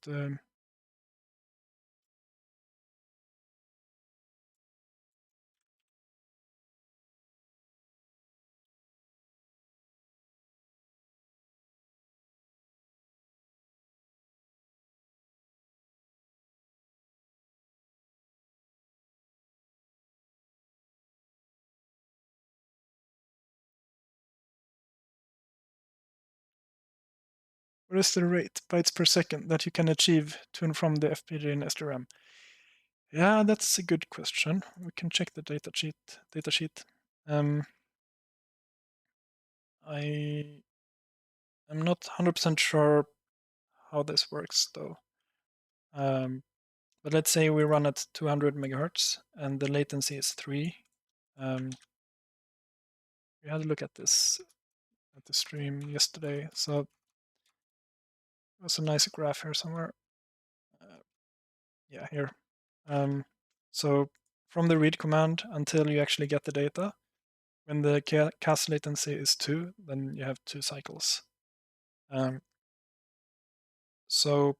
what is the rate bytes per second that you can achieve to and from the FPGA in SDRAM? Yeah, that's a good question. We can check the data sheet. I am not 100% sure how this works though. But let's say we run at 200 megahertz and the latency is 3. We had a look at this at the stream yesterday. So there's a nice graph here somewhere. Yeah, here. So from the read command until you actually get the data, when the cast latency is 2, then you have 2 cycles. So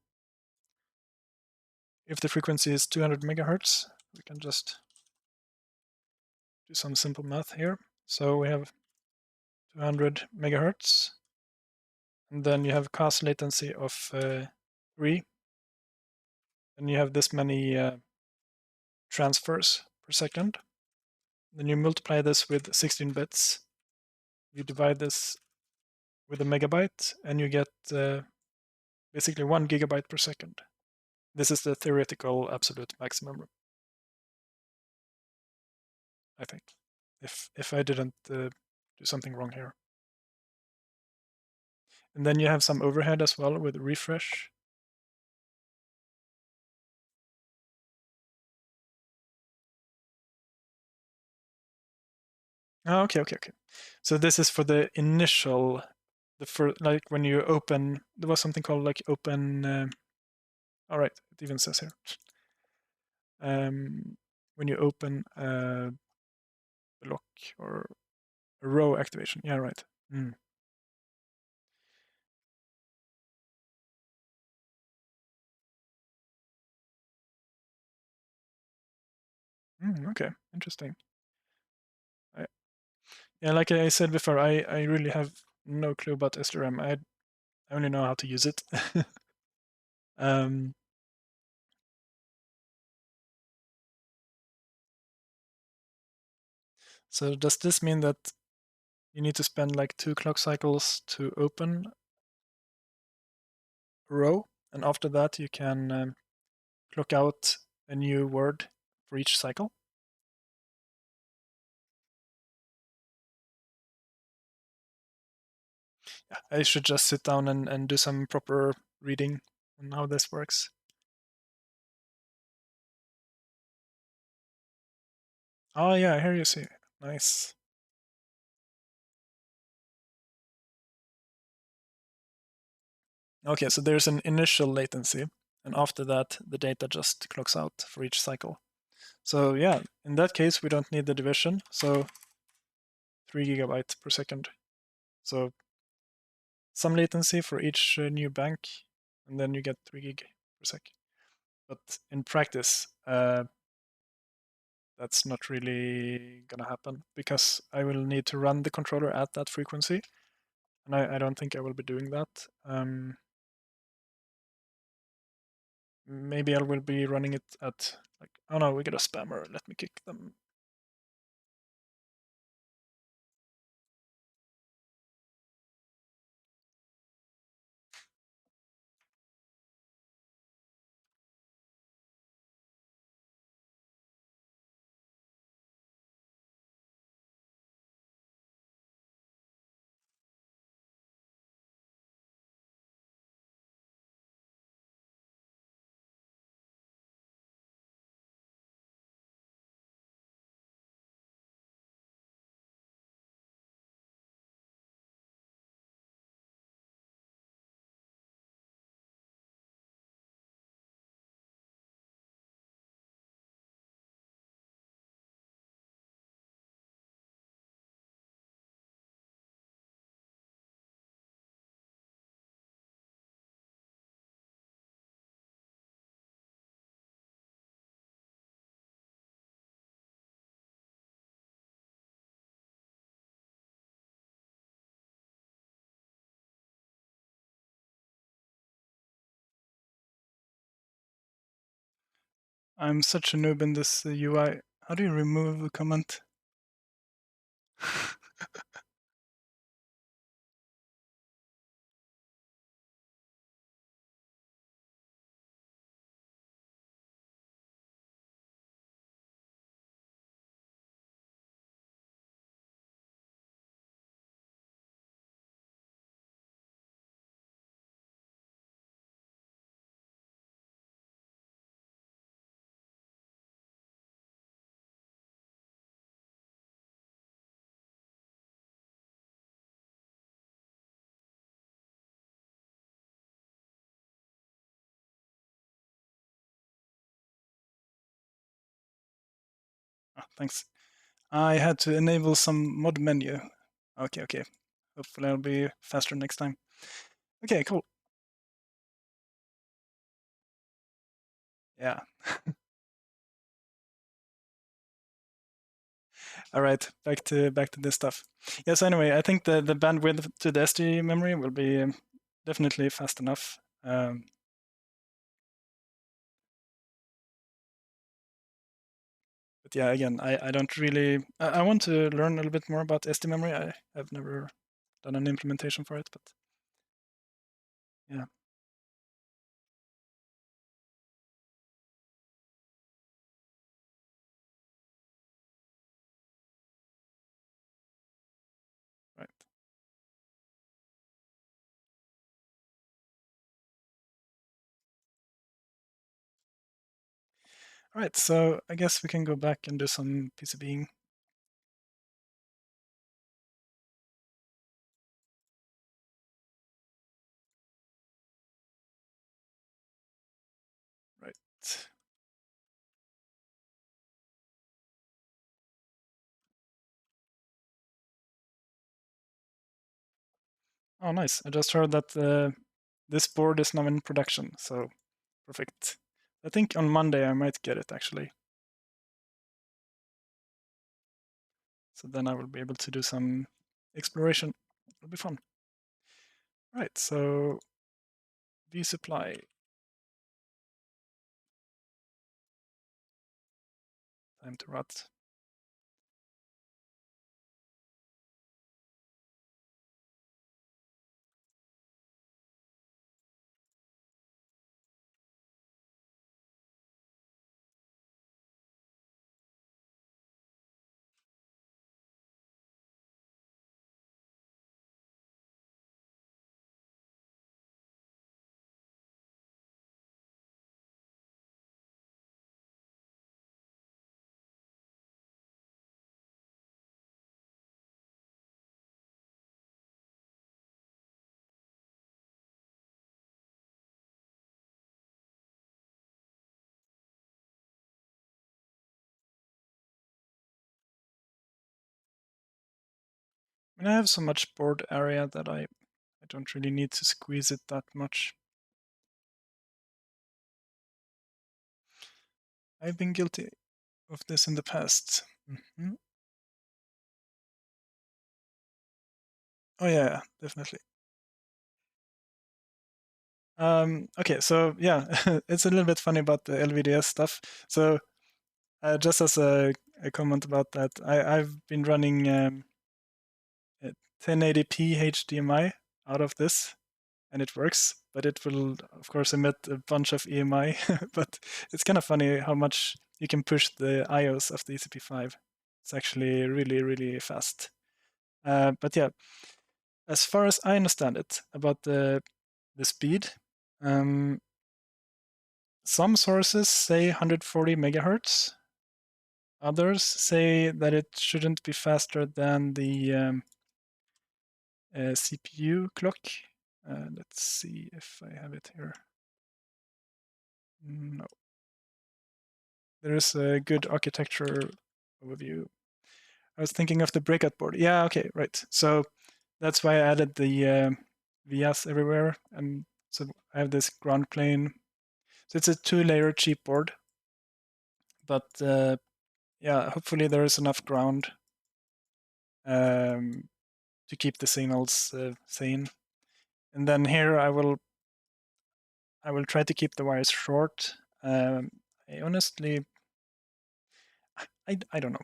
if the frequency is 200 megahertz, we can just do some simple math here. So we have 200 megahertz, and then you have cast latency of 3, and you have this many transfers per second. Then you multiply this with 16 bits. You divide this with a megabyte, and you get basically 1 gigabyte per second. This is the theoretical absolute maximum, I think, if I didn't do something wrong here. And then you have some overhead as well with refresh. Oh, okay. So this is for the initial, like when you open, there was something called like open, all right, it even says here. when you open a block or a row activation. Yeah, right. Okay, interesting. Yeah, like I said before, I really have no clue about SDRAM. I only know how to use it. um, so does this mean that you need to spend like 2 clock cycles to open a row, and after that you can clock out a new word for each cycle? Yeah, I should just sit down and do some proper reading on how this works. Oh yeah, here you see. Nice. Okay, so there's an initial latency, and after that the data just clocks out for each cycle. So yeah, in that case we don't need the division, so 3 gigabyte per second. So some latency for each new bank, and then you get 3 gig per sec. But in practice, that's not really gonna happen because I will need to run the controller at that frequency, and I don't think I will be doing that. Maybe I will be running it at like, oh no, we got a spammer. Let me kick them. I'm such a noob in this UI. How do you remove a comment? Oh, thanks. I had to enable some mod menu. Okay. Hopefully I'll be faster next time. Okay, cool. Yeah. All right, back to this stuff. Yes. Anyway, I think the bandwidth to the SD memory will be definitely fast enough. But yeah, again, I don't really. I want to learn a little bit more about SD memory. I have never done an implementation for it, but yeah. Right. All right. So I guess we can go back and do some PCBing. Right. Oh, nice. I just heard that this board is now in production, so perfect. I think on Monday I might get it actually. So then I will be able to do some exploration. It'll be fun. Right, so V-supply. Time to rot. I mean, I have so much board area that I don't really need to squeeze it that much. I've been guilty of this in the past. Mm-hmm. Oh yeah, definitely. Okay, so yeah, it's a little bit funny about the LVDS stuff. So just as a comment about that, I've been running 1080p HDMI out of this, and it works, but it will of course emit a bunch of EMI. But it's kind of funny how much you can push the IOs of the ECP5. It's actually really, really fast. But yeah, as far as I understand it about the speed, um, some sources say 140 megahertz. Others say that it shouldn't be faster than the CPU clock. Let's see if I have it here. No. There is a good architecture overview. I was thinking of the breakout board. Yeah, okay, right. So that's why I added the vias everywhere. And so I have this ground plane. So it's a 2-layer cheap board. But yeah, hopefully there is enough ground um, to keep the signals sane. And then here I will try to keep the wires short. I honestly, I don't know.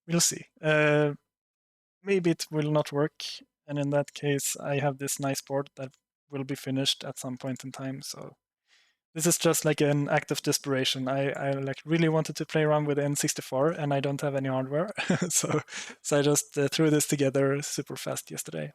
We'll see. Maybe it will not work, and in that case, I have this nice board that will be finished at some point in time. So this is just like an act of desperation. I like really wanted to play around with N64, and I don't have any hardware, so I just threw this together super fast yesterday.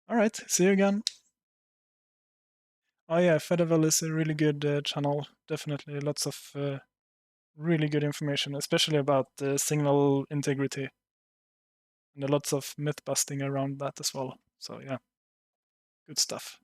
All right, see you again. Oh yeah, Fedival is a really good channel. Definitely lots of really good information, especially about signal integrity, and lots of myth busting around that as well. So yeah, good stuff.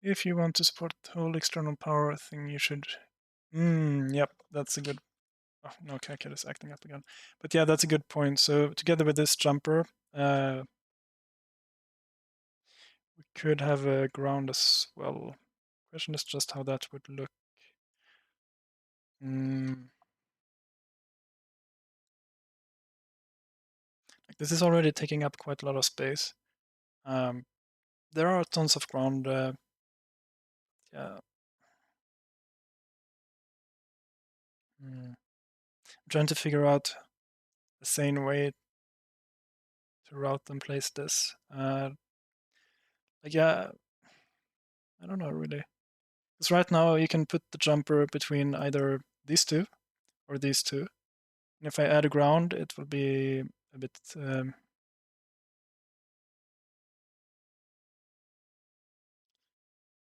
If you want to support the whole external power thing, you should. Yep, that's a good. Oh, no, KiCad is acting up again. But yeah, that's a good point. So together with this jumper, we could have a ground as well. Question is just how that would look. This is already taking up quite a lot of space. There are tons of ground. Yeah. I'm trying to figure out the same way to route and place this. Yeah, I don't know really. Because right now you can put the jumper between either these two or these two. And if I add a ground, it will be a bit.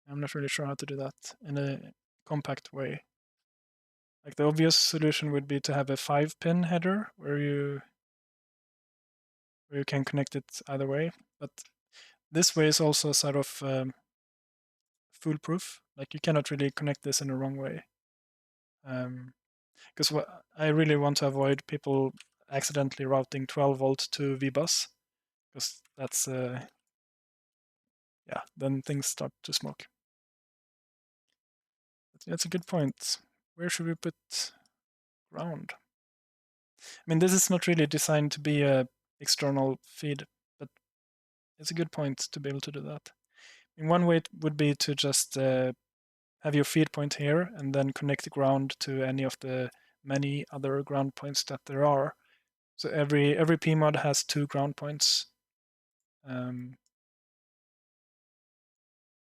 I'm not really sure how to do that in a compact way. Like the obvious solution would be to have a 5-pin header where you can connect it either way. But this way is also sort of foolproof. Like you cannot really connect this in the wrong way. Because I really want to avoid people accidentally routing 12 volt to VBus, because that's yeah, then things start to smoke. But that's a good point. Where should we put ground? I mean, this is not really designed to be a external feed, but it's a good point to be able to do that. In one way, it would be to just have your feed point here and then connect the ground to any of the many other ground points that there are. So every PMOD has 2 ground points. Yeah,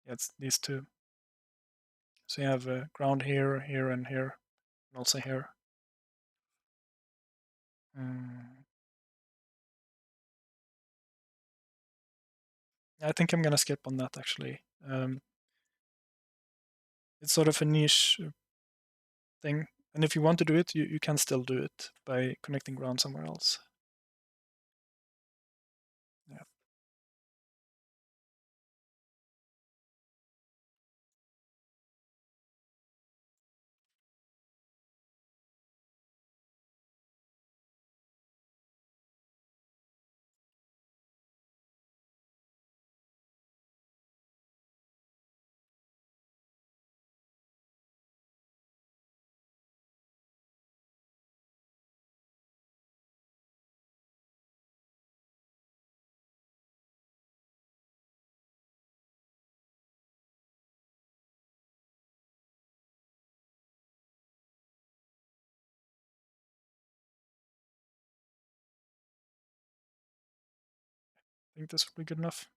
it's these two. So you have ground here, here, and here, and also here. I think I'm gonna skip on that actually. It's sort of a niche thing, and if you want to do it, you can still do it by connecting ground somewhere else. Yeah. I think this will be good enough.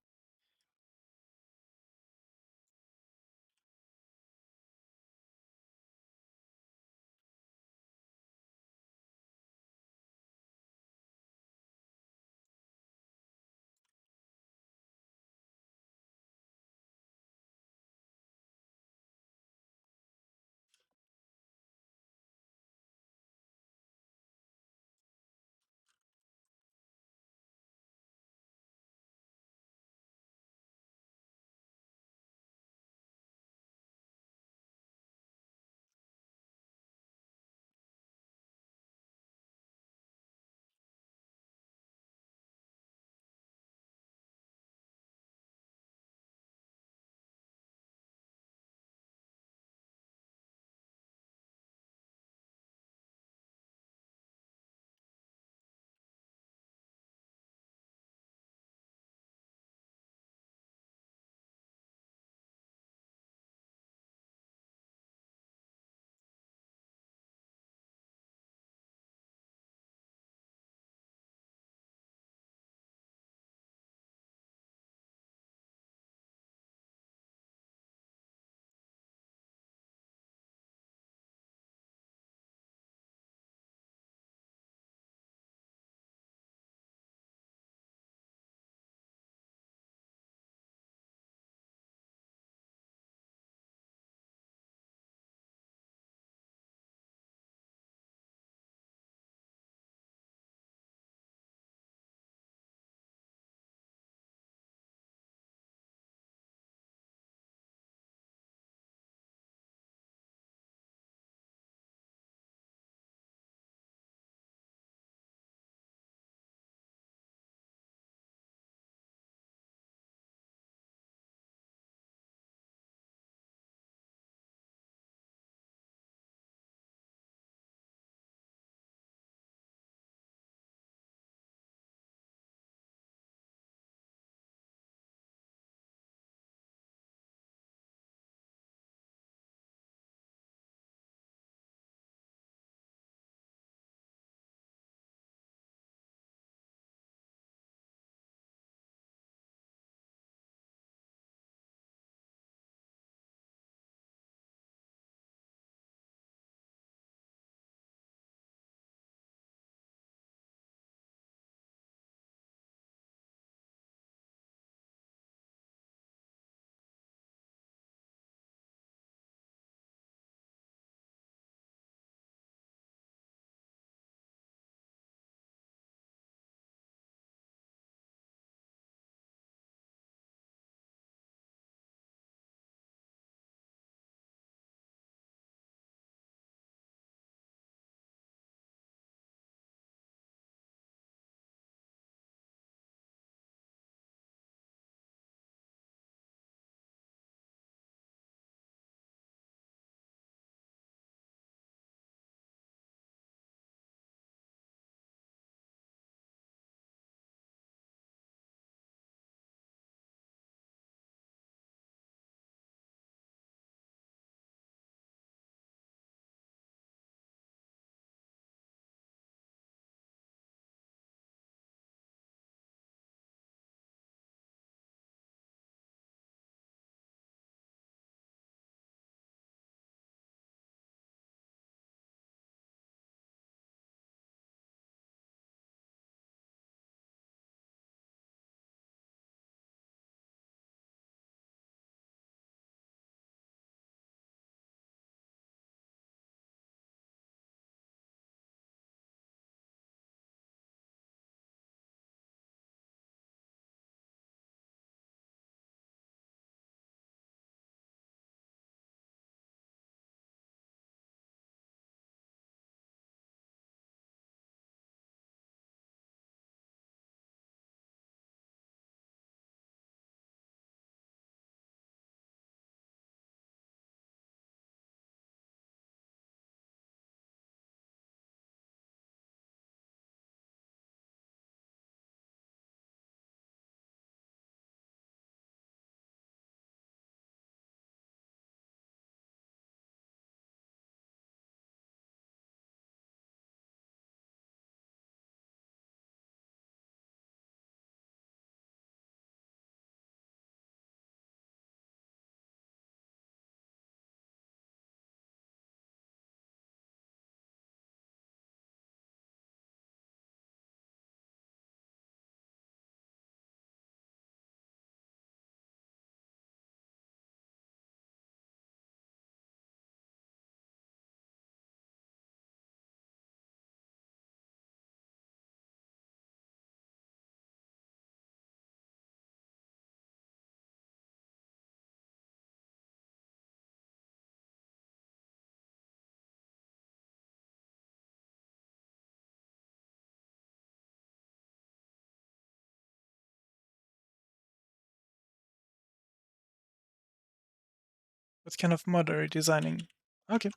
What kind of mod are you designing? Okay,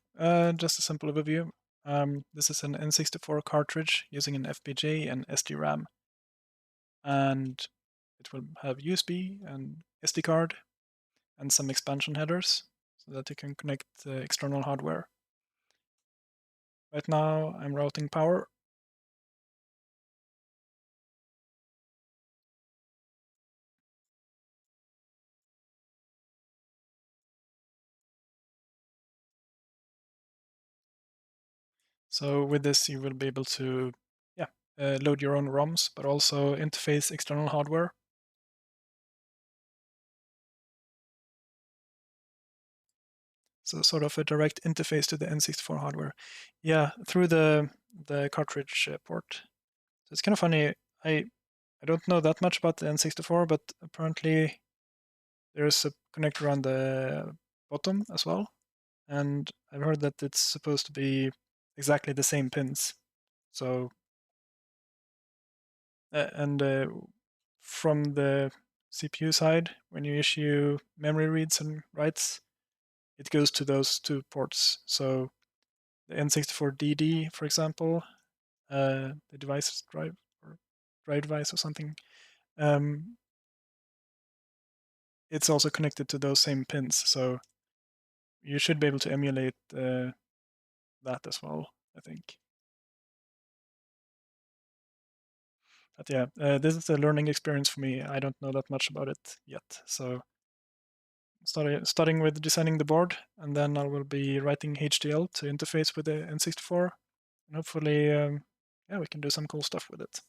just a simple overview. This is an N64 cartridge using an FPGA and SDRAM, and it will have USB and SD card and some expansion headers so that you can connect external hardware. Right now, I'm routing power. So with this, you will be able to, load your own ROMs, but also interface external hardware. So sort of a direct interface to the N64 hardware. Yeah, through the cartridge port. So it's kind of funny. I don't know that much about the N64, but apparently there's a connector on the bottom as well, and I've heard that it's supposed to be exactly the same pins. So and from the CPU side, when you issue memory reads and writes, it goes to those two ports. So the N64DD, for example, the device drive or drive device or something, um, it's also connected to those same pins. So you should be able to emulate that as well, I think. But yeah, this is a learning experience for me. I don't know that much about it yet. So starting with designing the board, and then I will be writing HDL to interface with the N64, and hopefully, we can do some cool stuff with it.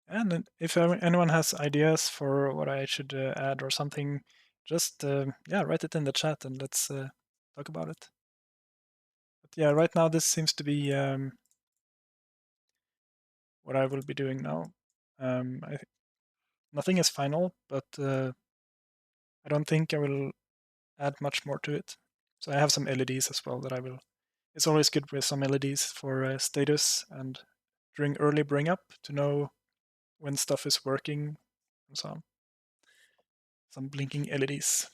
And if anyone has ideas for what I should add or something, just write it in the chat and let's talk about it. But yeah, right now this seems to be what I will be doing now. Nothing is final, but I don't think I will add much more to it. So I have some LEDs as well that I will. It's always good with some LEDs for status and during early bring up to know when stuff is working and so on. Some blinking LEDs.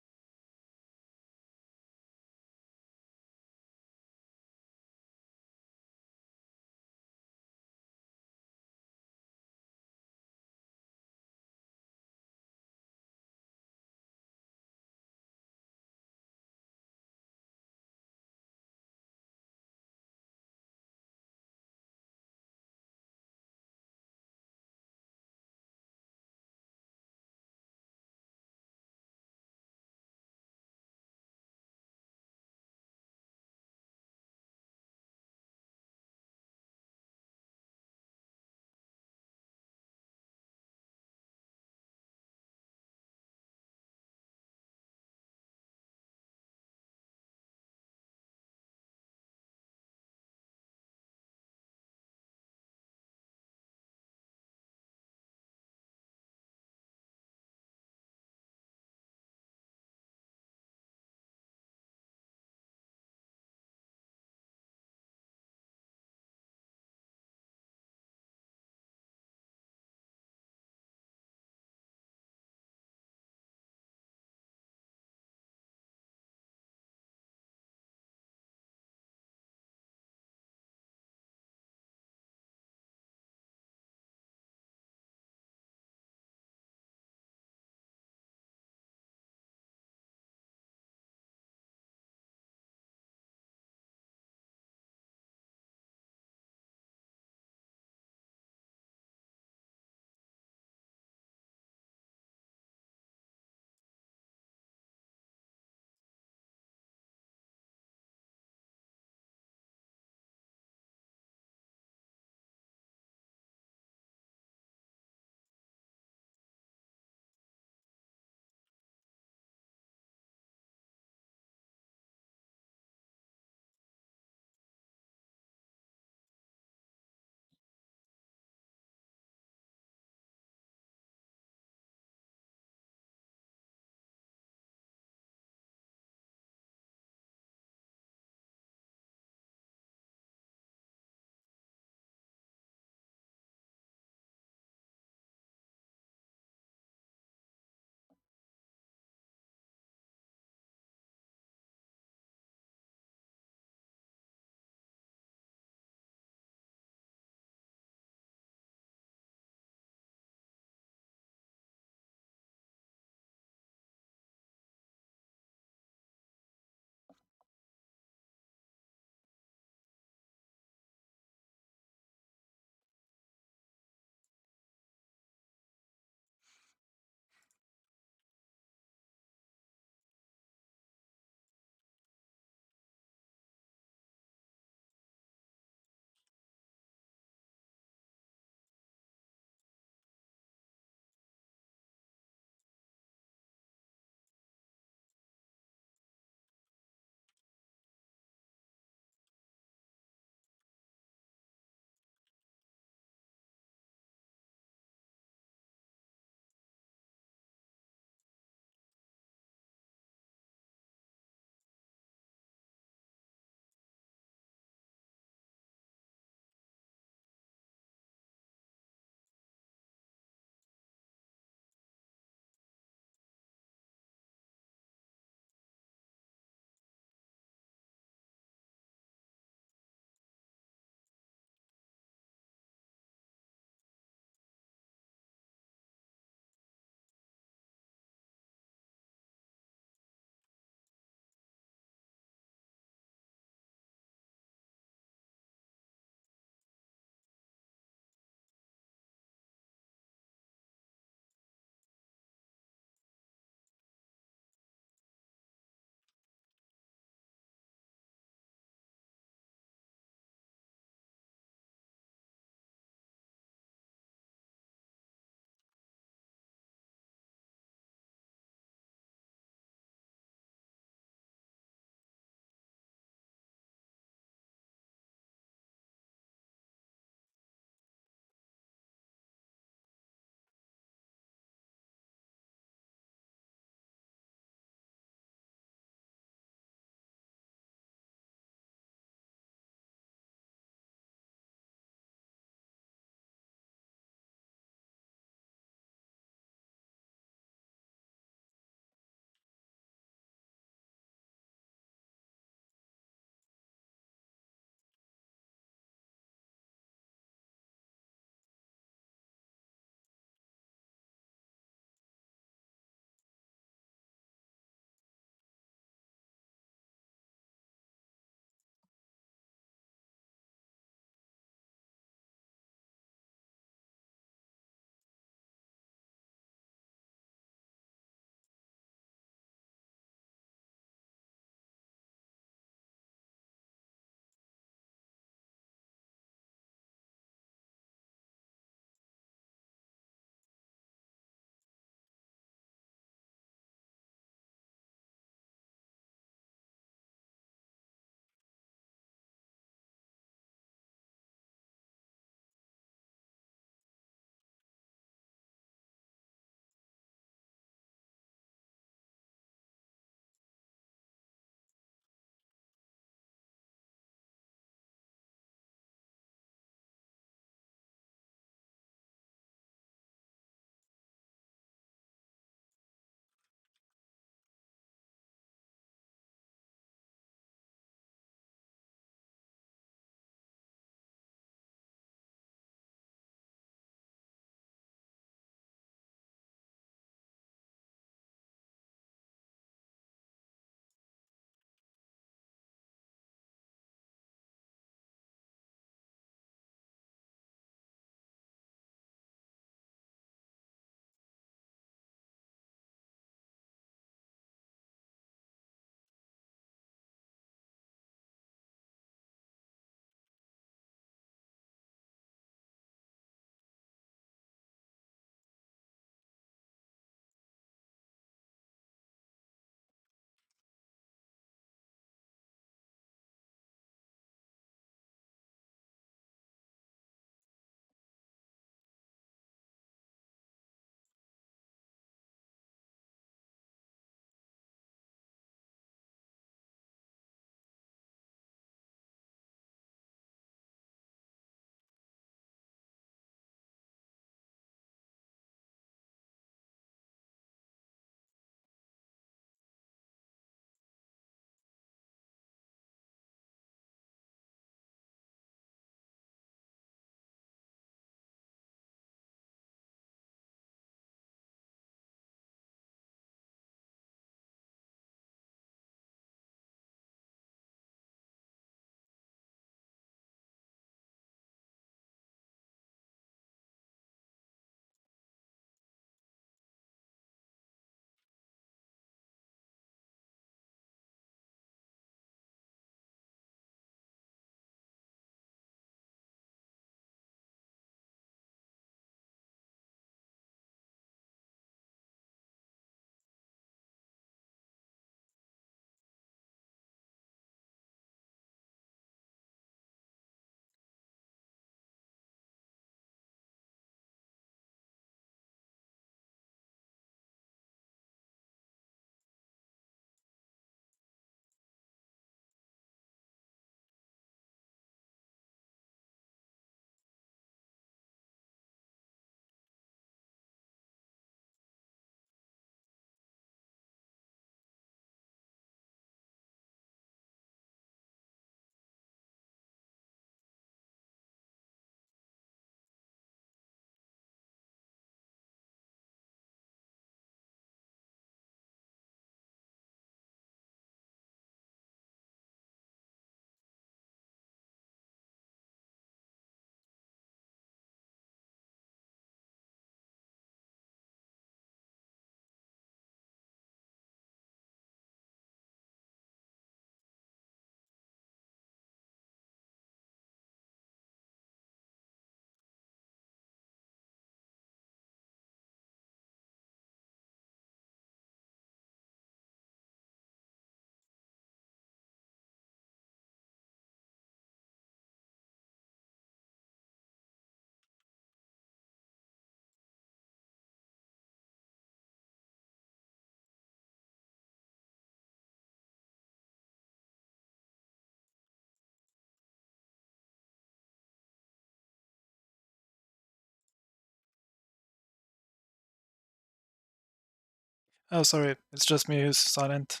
Oh, sorry, it's just me who's silent.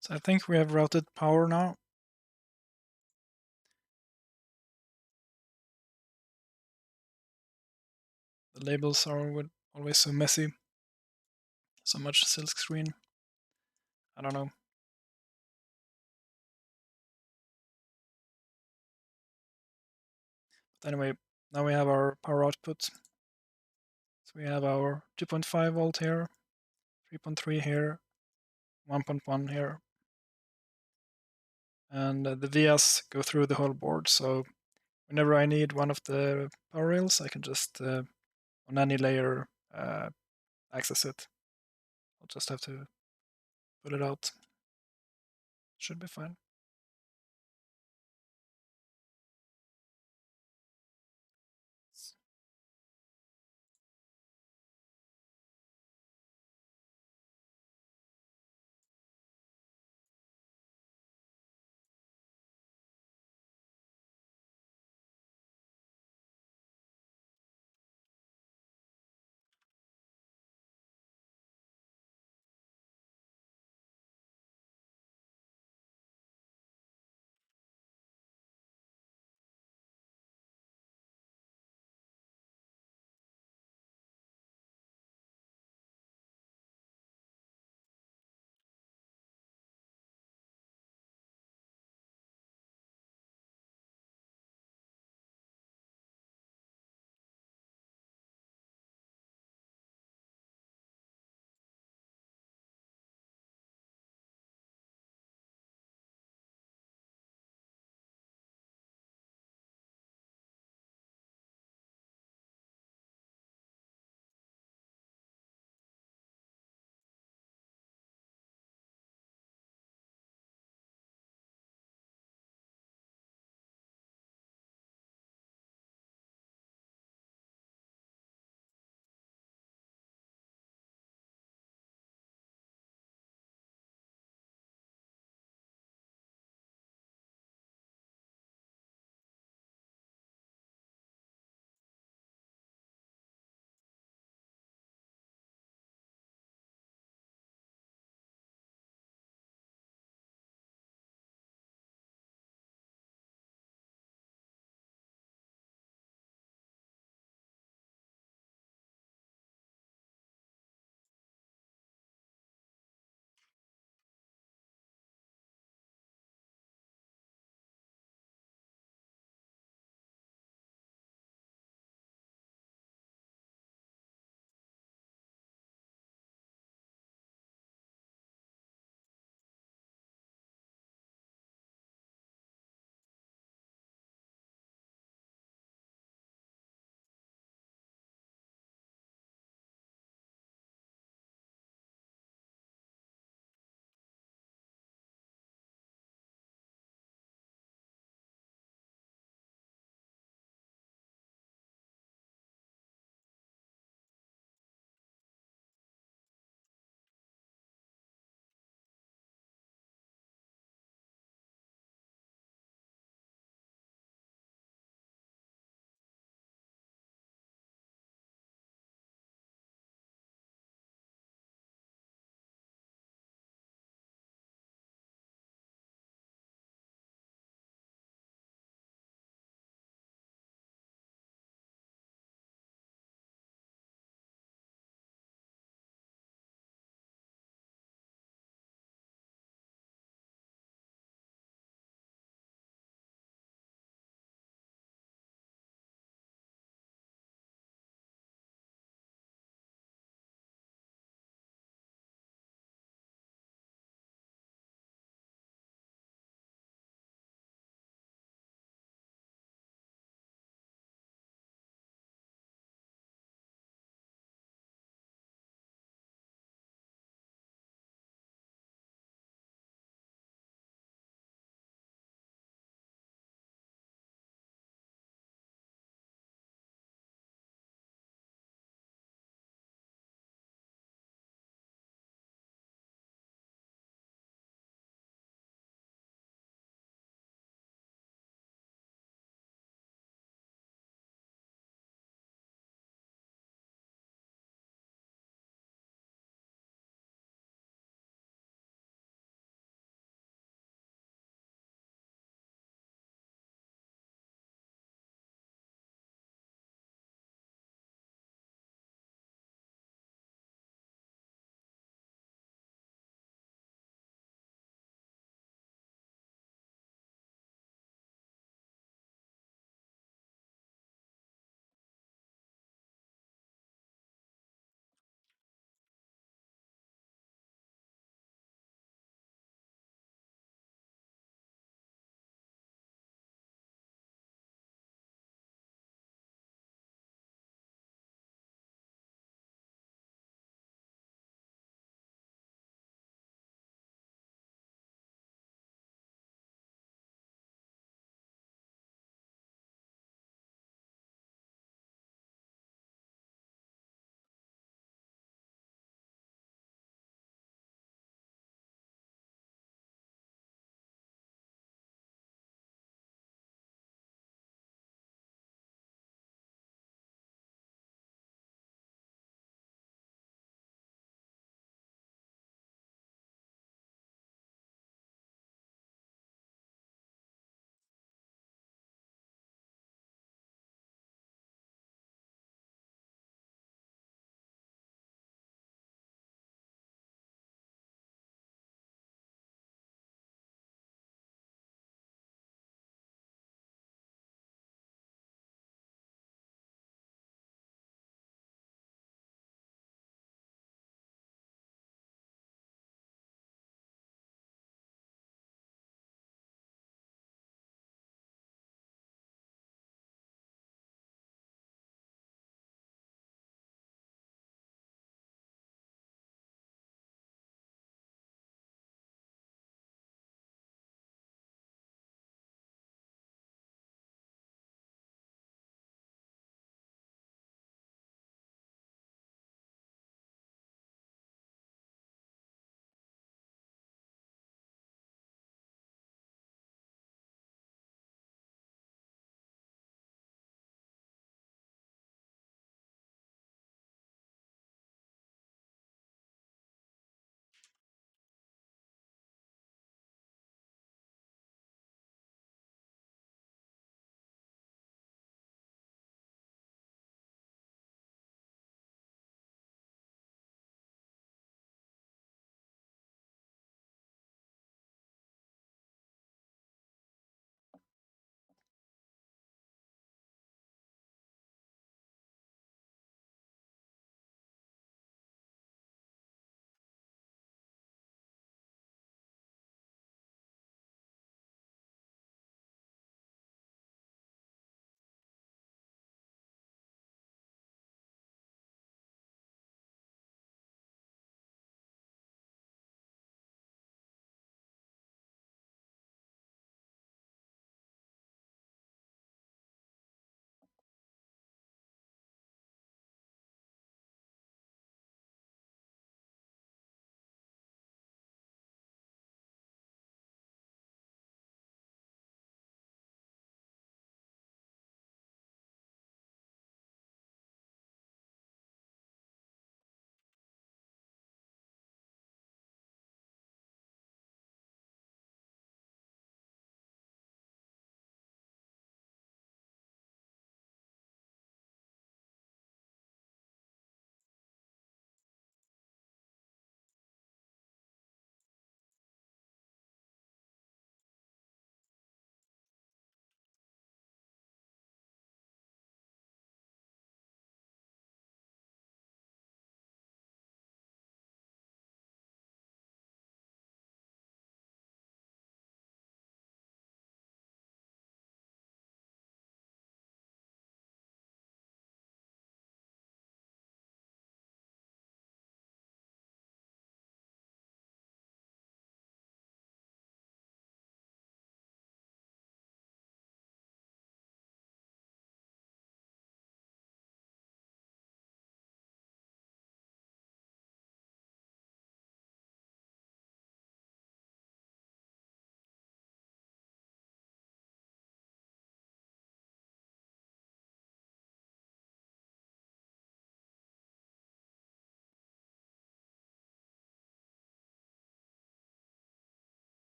So I think we have routed power now. The labels are always so messy. So much silk screen. I don't know. But anyway, now we have our power output. So we have our 2.5 volt here, 3.3 here, 1.1 here. And the vias go through the whole board. So whenever I need one of the power rails, I can just, on any layer, access it. I'll just have to pull it out. Should be fine.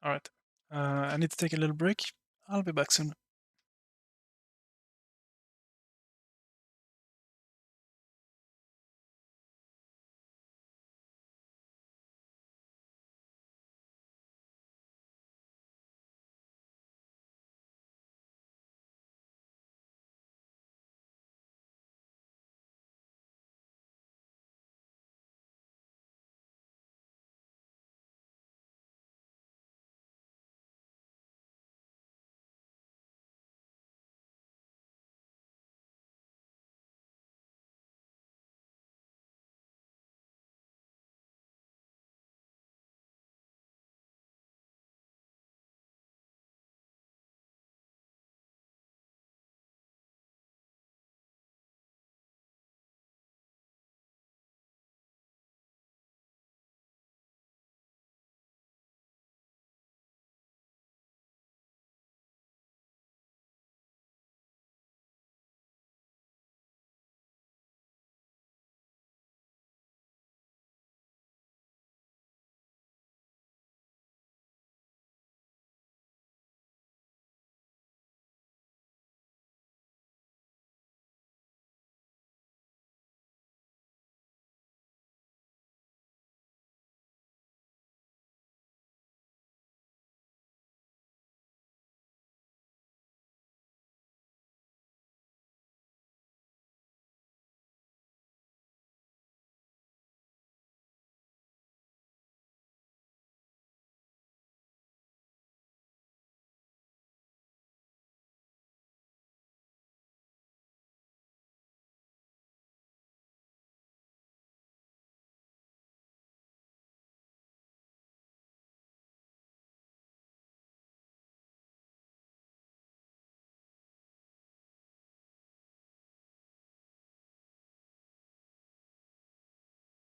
All right. I need to take a little break. I'll be back soon.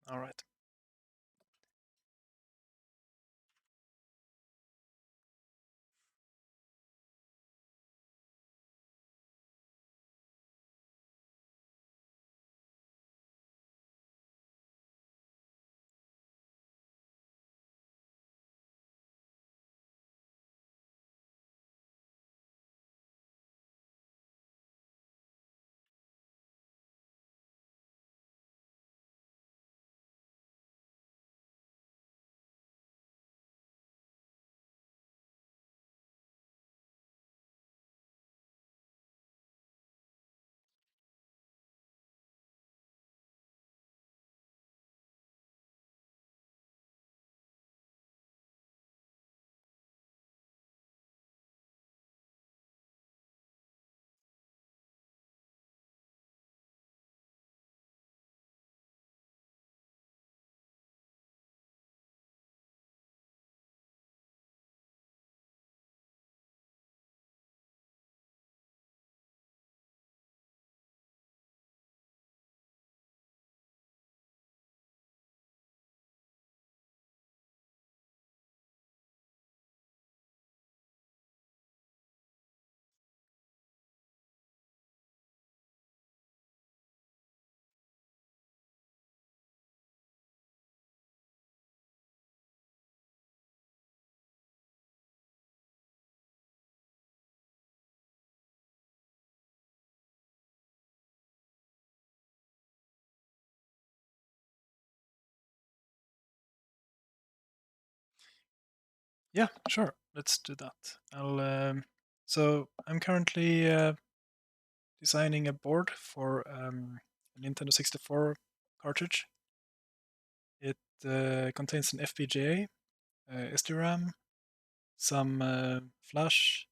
All right. Yeah, sure. Let's do that. So I'm currently designing a board for a Nintendo 64 cartridge. It contains an FPGA, SDRAM, some flash,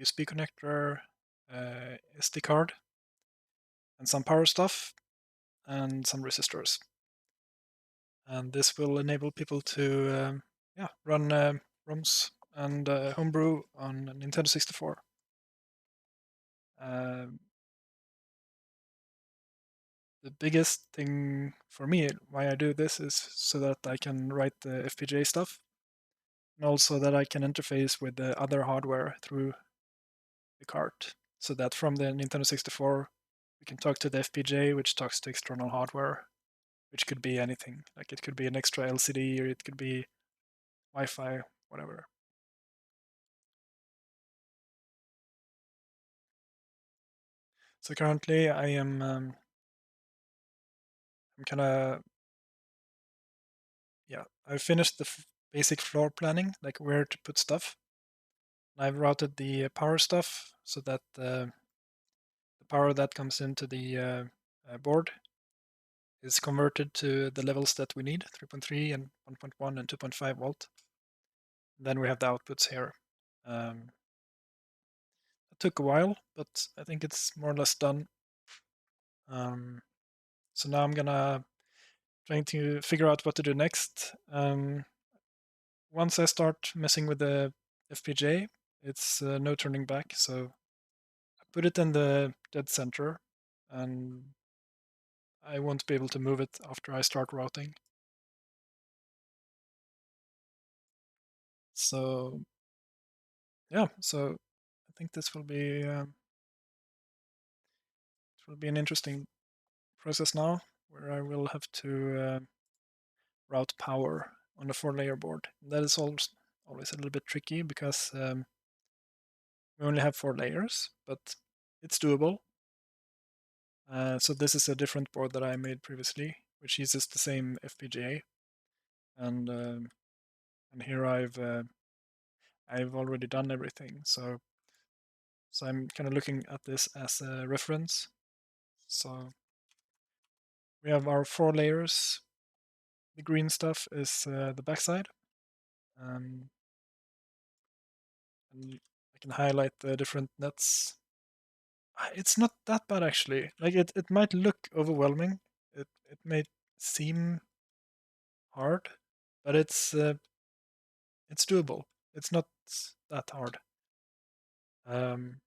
USB connector, SD card, and some power stuff, and some resistors. And this will enable people to run ROMs and homebrew on Nintendo 64. The biggest thing for me why I do this is so that I can write the FPGA stuff, and also that I can interface with the other hardware through the cart, so that from the Nintendo 64 we can talk to the FPGA, which talks to external hardware, which could be anything. Like it could be an extra LCD, or it could be Wi-Fi, whatever. So currently I'm kind of, yeah, I've finished the basic floor planning, like where to put stuff. I've routed the power stuff so that the power that comes into the board is converted to the levels that we need, 3.3 and 1.1 and 2.5 volt. Then we have the outputs here. It took a while, but I think it's more or less done. So now I'm trying to figure out what to do next. Once I start messing with the FPGA, it's no turning back. So I put it in the dead center, and I won't be able to move it after I start routing. So yeah, so I think this will be an interesting process now, where I will have to route power on a 4-layer board. That is always a little bit tricky because we only have 4 layers, but it's doable. So this is a different board that I made previously, which uses the same FPGA, and here I've already done everything. So I'm kind of looking at this as a reference. So we have our 4 layers. The green stuff is the backside, and I can highlight the different nets. It's not that bad actually. Like it might look overwhelming. It may seem hard, but it's doable. It's not that hard. Um,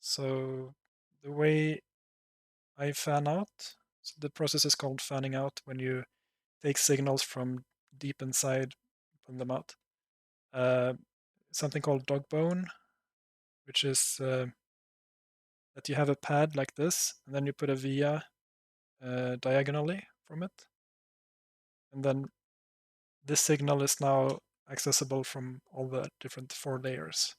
so the way I fan out, so the process is called fanning out, when you take signals from deep inside, pull them out. Uh, Something called dog bone, which is that you have a pad like this, and then you put a via diagonally from it, and then this signal is now accessible from all the different 4 layers.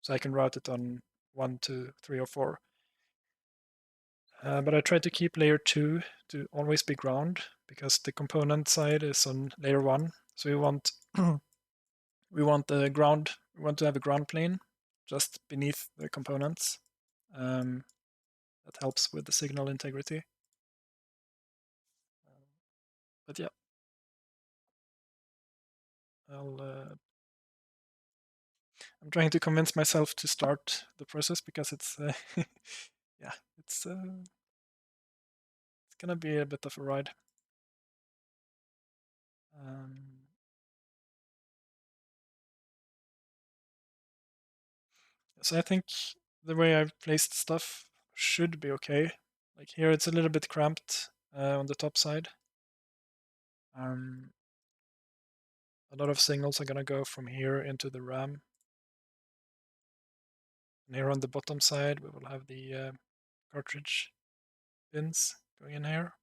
So I can route it on 1, 2, 3, or 4. But I try to keep layer 2 to always be ground, because the component side is on layer 1. So we want we want the ground. We want to have a ground plane just beneath the components. That helps with the signal integrity. But yeah, I'm trying to convince myself to start the process, because it's yeah, it's gonna be a bit of a ride. So I think the way I've placed stuff should be okay. Like here, it's a little bit cramped on the top side. A lot of signals are gonna go from here into the RAM. And here on the bottom side, we will have the cartridge pins going in here.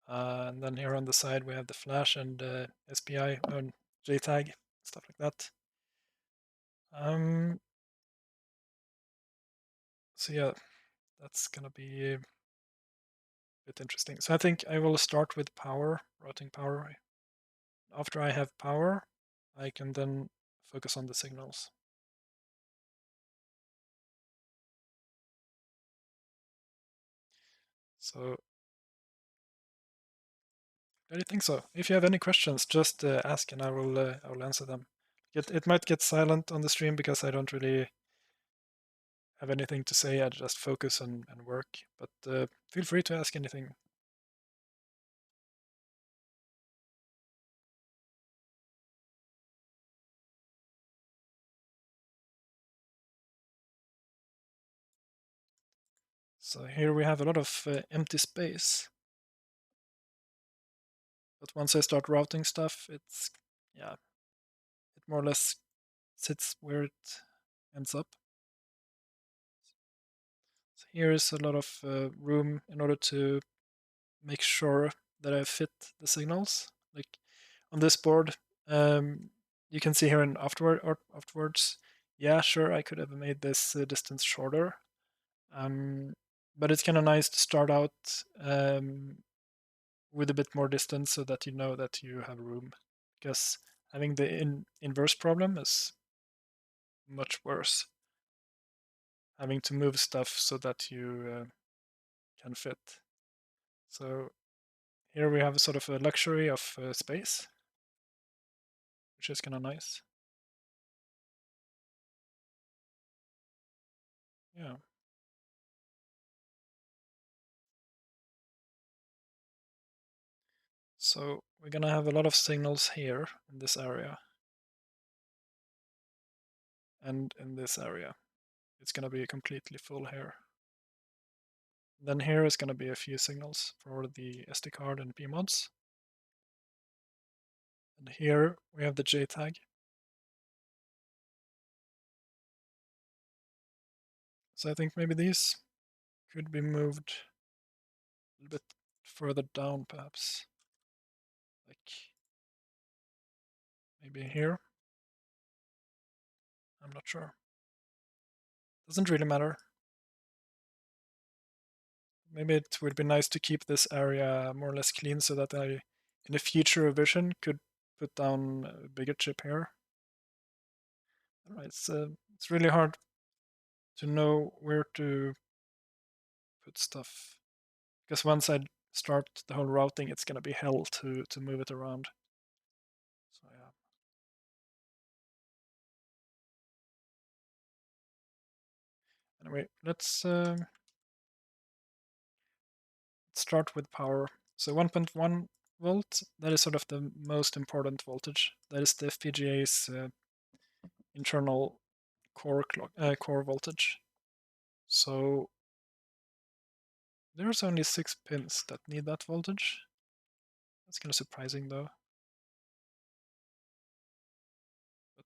And then here on the side, we have the flash and SPI and JTAG, stuff like that. So yeah, that's gonna be a bit interesting. So I think I will start with power, routing power. After I have power, I can then focus on the signals. So I think so. If you have any questions, just ask and I will answer them. It might get silent on the stream because I don't really have anything to say. I just focus and work. But feel free to ask anything. So here we have a lot of empty space. But once I start routing stuff, yeah, it more or less sits where it ends up. So here is a lot of room in order to make sure that I fit the signals. Like on this board, you can see here in afterwards, yeah, sure, I could have made this distance shorter. But it's kind of nice to start out with a bit more distance so that you know that you have room. Because having the inverse problem is much worse. Having to move stuff so that you can fit. So here we have sort of a luxury of space, which is kind of nice. Yeah. So we're gonna have a lot of signals here in this area. And in this area. It's gonna be completely full here. Then here is gonna be a few signals for the SD card and PMODs. And here we have the JTAG. So I think maybe these could be moved a little bit further down, perhaps. Like maybe here. I'm not sure. Doesn't really matter. Maybe it would be nice to keep this area more or less clean so that I, in a future revision, could put down a bigger chip here. Alright, it's really hard to know where to put stuff. Because once I start the whole routing, it's gonna be hell to move it around. So yeah. Anyway, let's start with power. So 1.1 volt, that is sort of the most important voltage. That is the FPGA's internal core voltage. So there's only 6 pins that need that voltage. That's kind of surprising though. But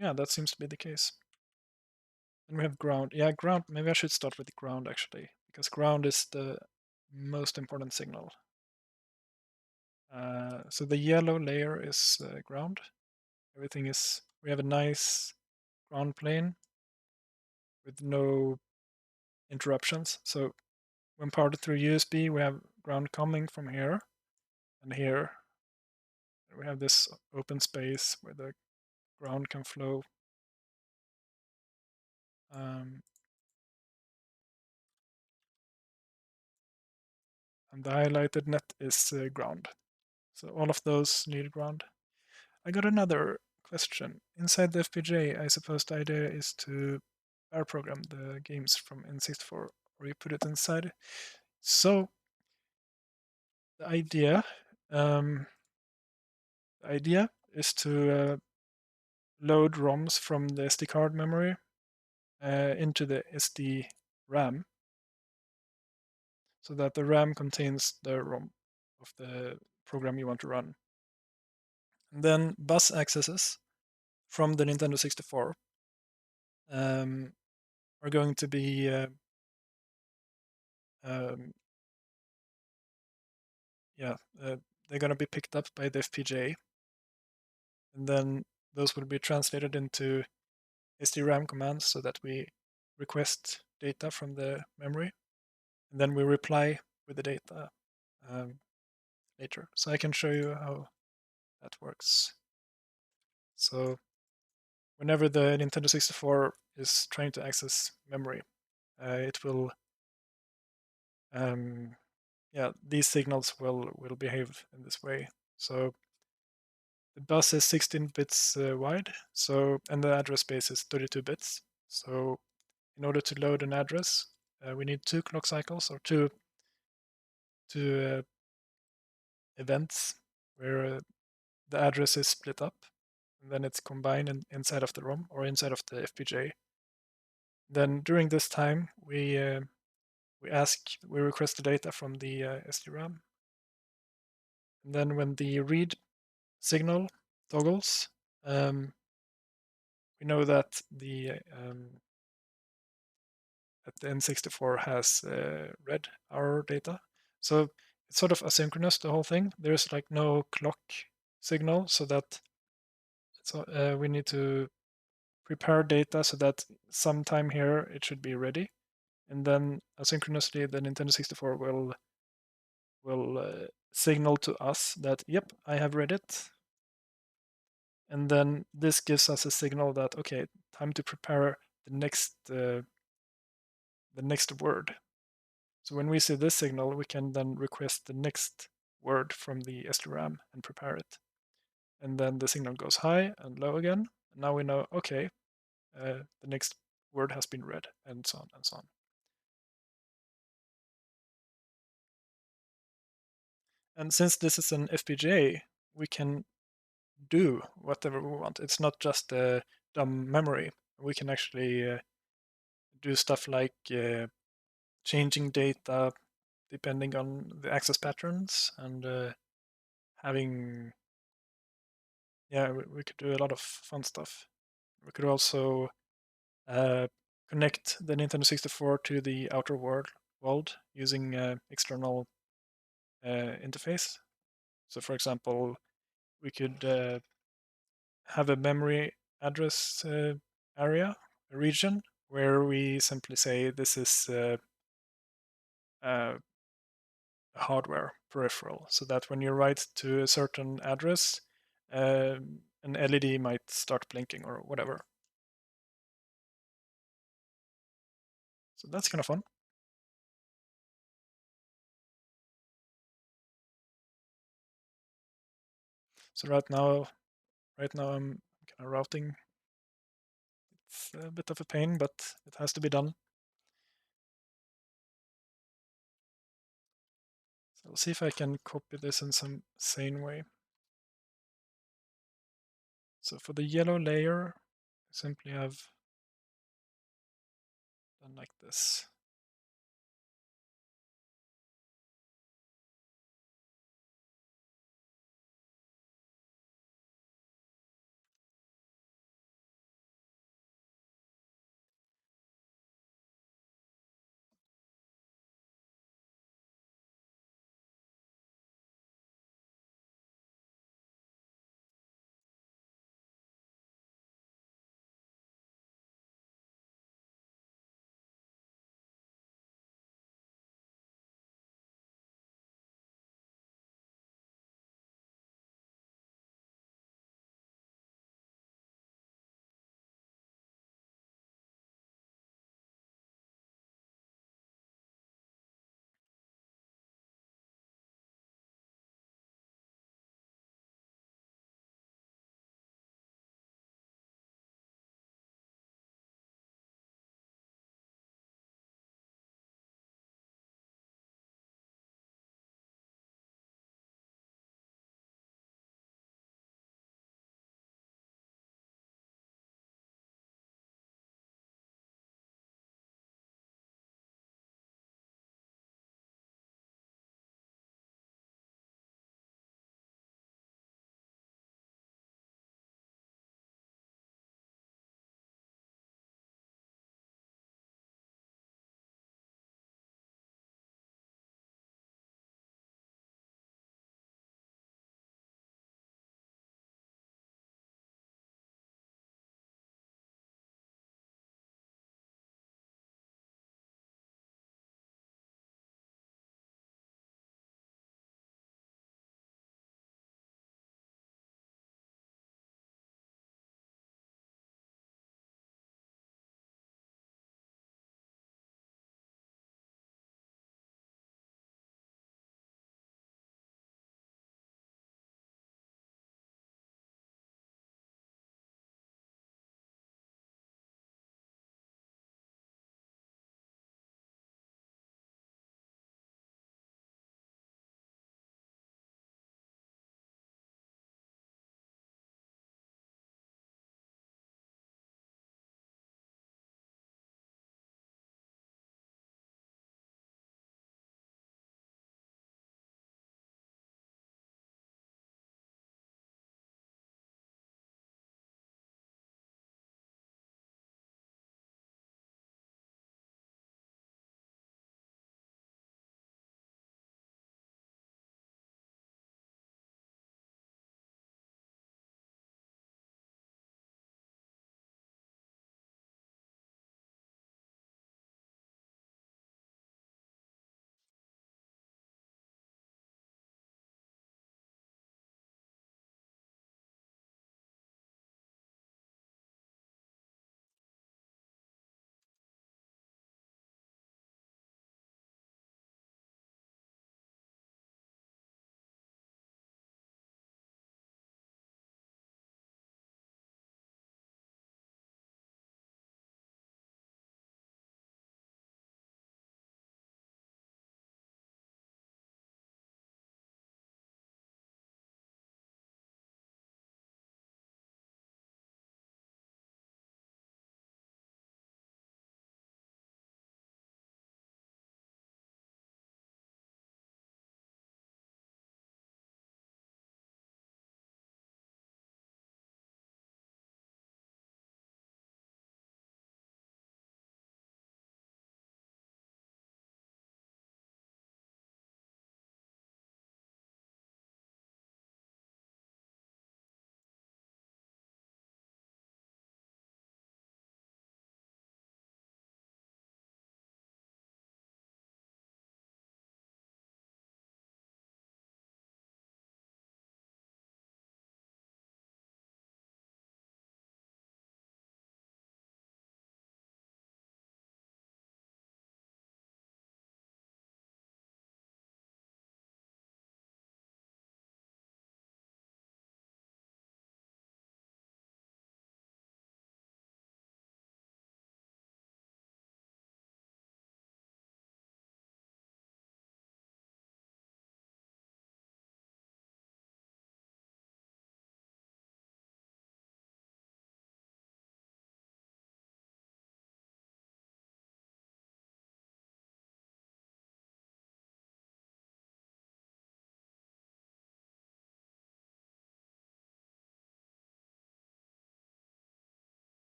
yeah, that seems to be the case. And we have ground. Yeah, ground. Maybe I should start with ground actually, because ground is the most important signal. So the yellow layer is ground. Everything is, we have a nice ground plane with no interruptions. So when powered through USB, we have ground coming from here and here. And we have this open space where the ground can flow. And the highlighted net is ground. So all of those need ground. I got another question. Inside the FPGA, I suppose the idea is to pair program the games from N64, or you put it inside. So the idea is to load ROMs from the SD card memory into the SDRAM, so that the RAM contains the ROM of the program you want to run. And then bus accesses from the Nintendo 64 are going to be they're going to be picked up by the FPGA, and then those will be translated into SDRAM commands so that we request data from the memory, and then we reply with the data later. So I can show you how that works. So whenever the Nintendo 64 is trying to access memory, it will these signals will behave in this way. So the bus is 16 bits wide, and the address space is 32 bits. So in order to load an address, we need 2 clock cycles or two events where the address is split up, and then it's combined inside of the ROM or inside of the FPGA. Then during this time, we request the data from the SDRAM, and then when the read signal toggles, we know that the N64 has read our data. So it's sort of asynchronous, the whole thing. There's like no clock signal, so that So we need to prepare data so that sometime here it should be ready, and then asynchronously the Nintendo 64 will signal to us that yep, I have read it, and then this gives us a signal that okay, time to prepare the next word. So when we see this signal, we can then request the next word from the SDRAM and prepare it. And then the signal goes high and low again. And now we know, okay, the next word has been read, and so on and so on. And since this is an FPGA, we can do whatever we want. It's not just a dumb memory. We can actually do stuff like changing data depending on the access patterns and having, yeah, we could do a lot of fun stuff. We could also uh, connect the Nintendo 64 to the outer world using external interface. So, for example, we could have a memory address area, a region, where we simply say this is a hardware peripheral, so that when you write to a certain address, an LED might start blinking or whatever. So that's kind of fun. So right now I'm kind of routing. It's a bit of a pain, but it has to be done. So I'll see if I can copy this in some sane way. So for the yellow layer, I simply have done like this.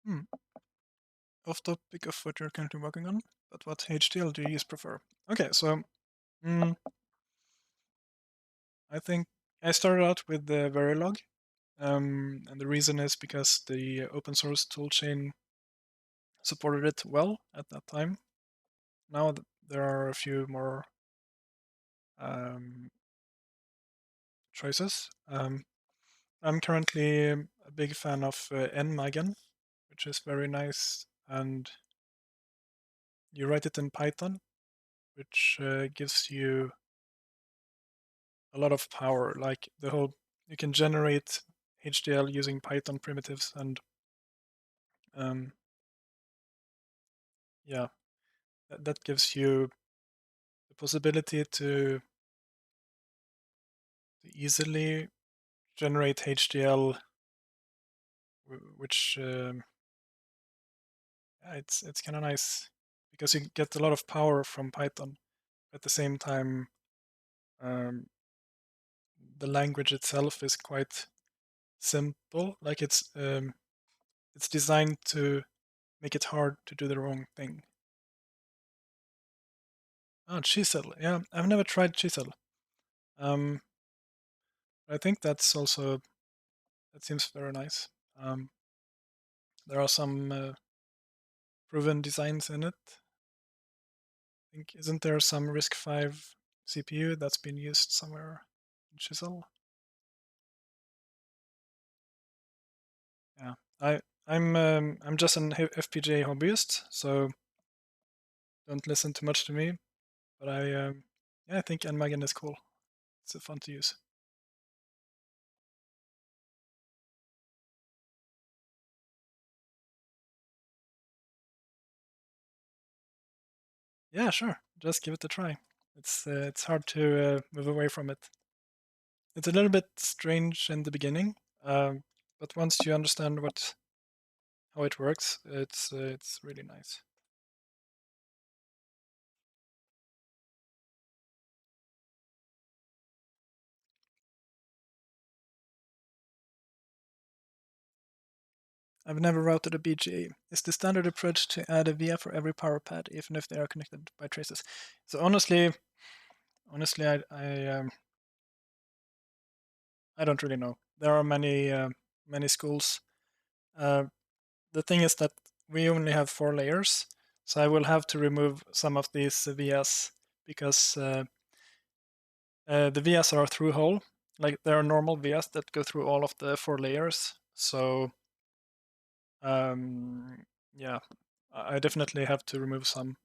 Hmm. Off topic of what you're currently working on, but what HDL do you prefer? Okay, so mm, I think I started out with the Verilog, and the reason is because the open source toolchain supported it well at that time. Now there are a few more um, choices. I'm currently a big fan of Nmagen, which is very nice, and you write it in Python, which gives you a lot of power. Like the whole, you can generate HDL using Python primitives, and um, yeah, that gives you the possibility to easily generate HDL, which it's kind of nice because you get a lot of power from Python. At the same time, um, the language itself is quite simple. Like it's designed to make it hard to do the wrong thing. Oh, Chisel. Yeah, I've never tried Chisel. Um, I think that's also that seems very nice. There are some proven designs in it. I think isn't there some RISC-V CPU that's been used somewhere in Chisel? Yeah, I'm just an FPGA hobbyist, so don't listen too much to me. But yeah, I think Nmagen is cool. It's fun to use. Yeah, sure. Just give it a try. It's hard to move away from it. It's a little bit strange in the beginning, but once you understand how it works, it's really nice. I've never routed a BGA. Is the standard approach to add a VIA for every power pad, even if they are connected by traces? So honestly, I don't really know. There are many schools. Uh, the thing is that we only have 4 layers, so I will have to remove some of these vias because the vias are through hole. Like there are normal vias that go through all of the 4 layers. So yeah, I definitely have to remove some.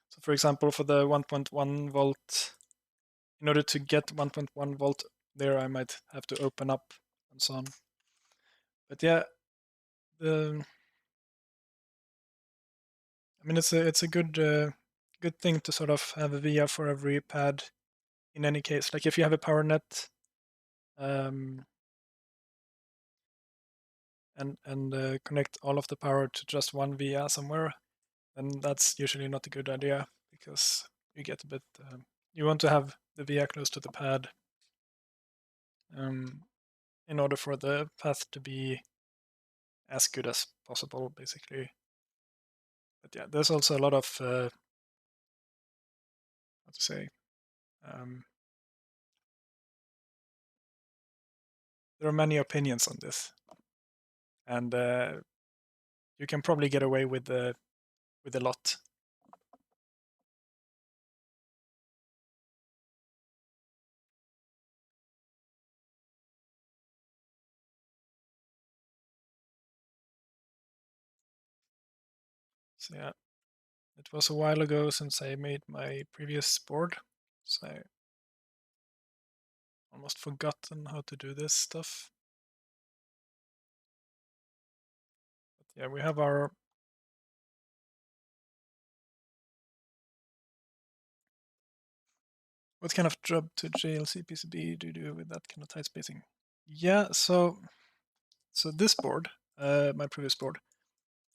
So for example, for the 1.1 volt, in order to get 1.1 volt there, I might have to open up and so on. But yeah, the I mean it's a good thing to sort of have a VIA for every pad in any case. Like if you have a power net um, and connect all of the power to just one VIA somewhere, then that's usually not a good idea because you get a bit. You want to have the VIA close to the pad um, in order for the path to be as good as possible, basically. But yeah, there's also a lot of how to say. Um, there are many opinions on this, and you can probably get away with a lot. So yeah, it was a while ago since I made my previous board, so I almost forgotten how to do this stuff. But yeah, we have our what kind of job to JLC PCB do you do with that kind of tight spacing? Yeah, so this board, my previous board,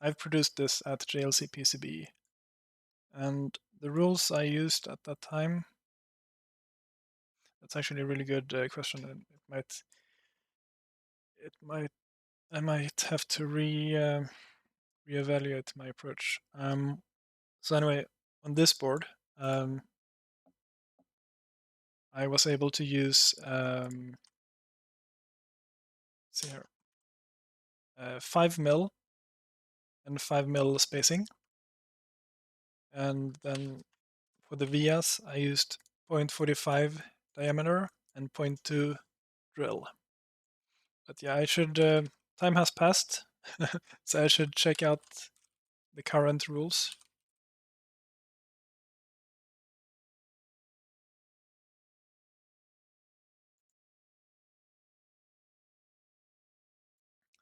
I've produced this at JLC PCB, and the rules I used at that time. That's actually a really good question, and I might have to reevaluate my approach. So anyway, on this board, I was able to use let's see here, 5 mil and 5 mil spacing, and then for the vias I used 0.45 diameter and 0.2 drill. But yeah, I should. Time has passed, so I should check out the current rules.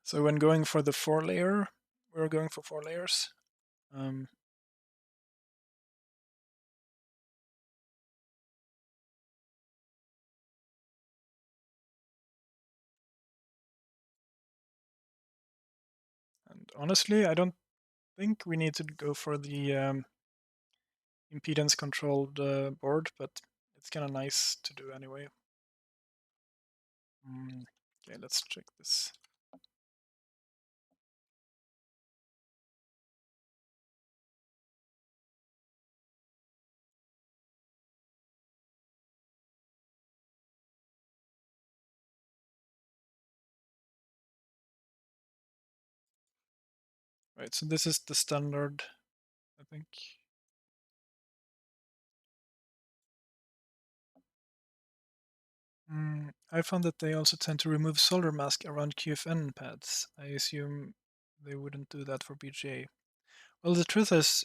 So when going for the 4-layer, we're going for 4 layers. And honestly, I don't think we need to go for the impedance controlled board, but it's kind of nice to do anyway. Okay, let's check this. Right, so this is the standard, I think. I found that they also tend to remove solder mask around QFN pads. I assume they wouldn't do that for PGA. Well, the truth is,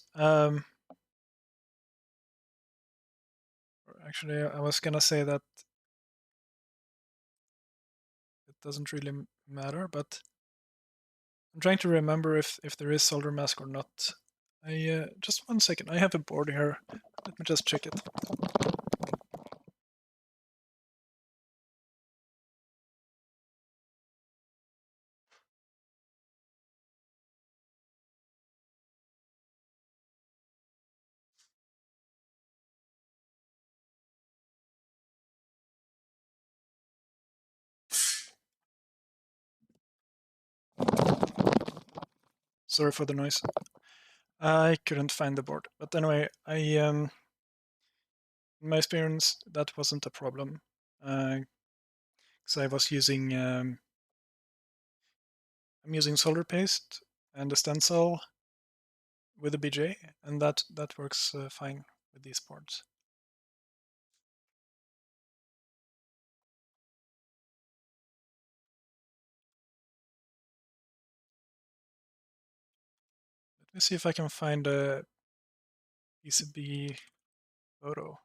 actually, I was gonna say that it doesn't really matter, but I'm trying to remember if there is solder mask or not. I just 1 second. I have a board here. Let me just check it. Sorry for the noise. I couldn't find the board, but anyway, in my experience, that wasn't a problem, because I was using I'm using solder paste and a stencil with a BJ, and that works fine with these boards. Let me see if I can find a PCB photo.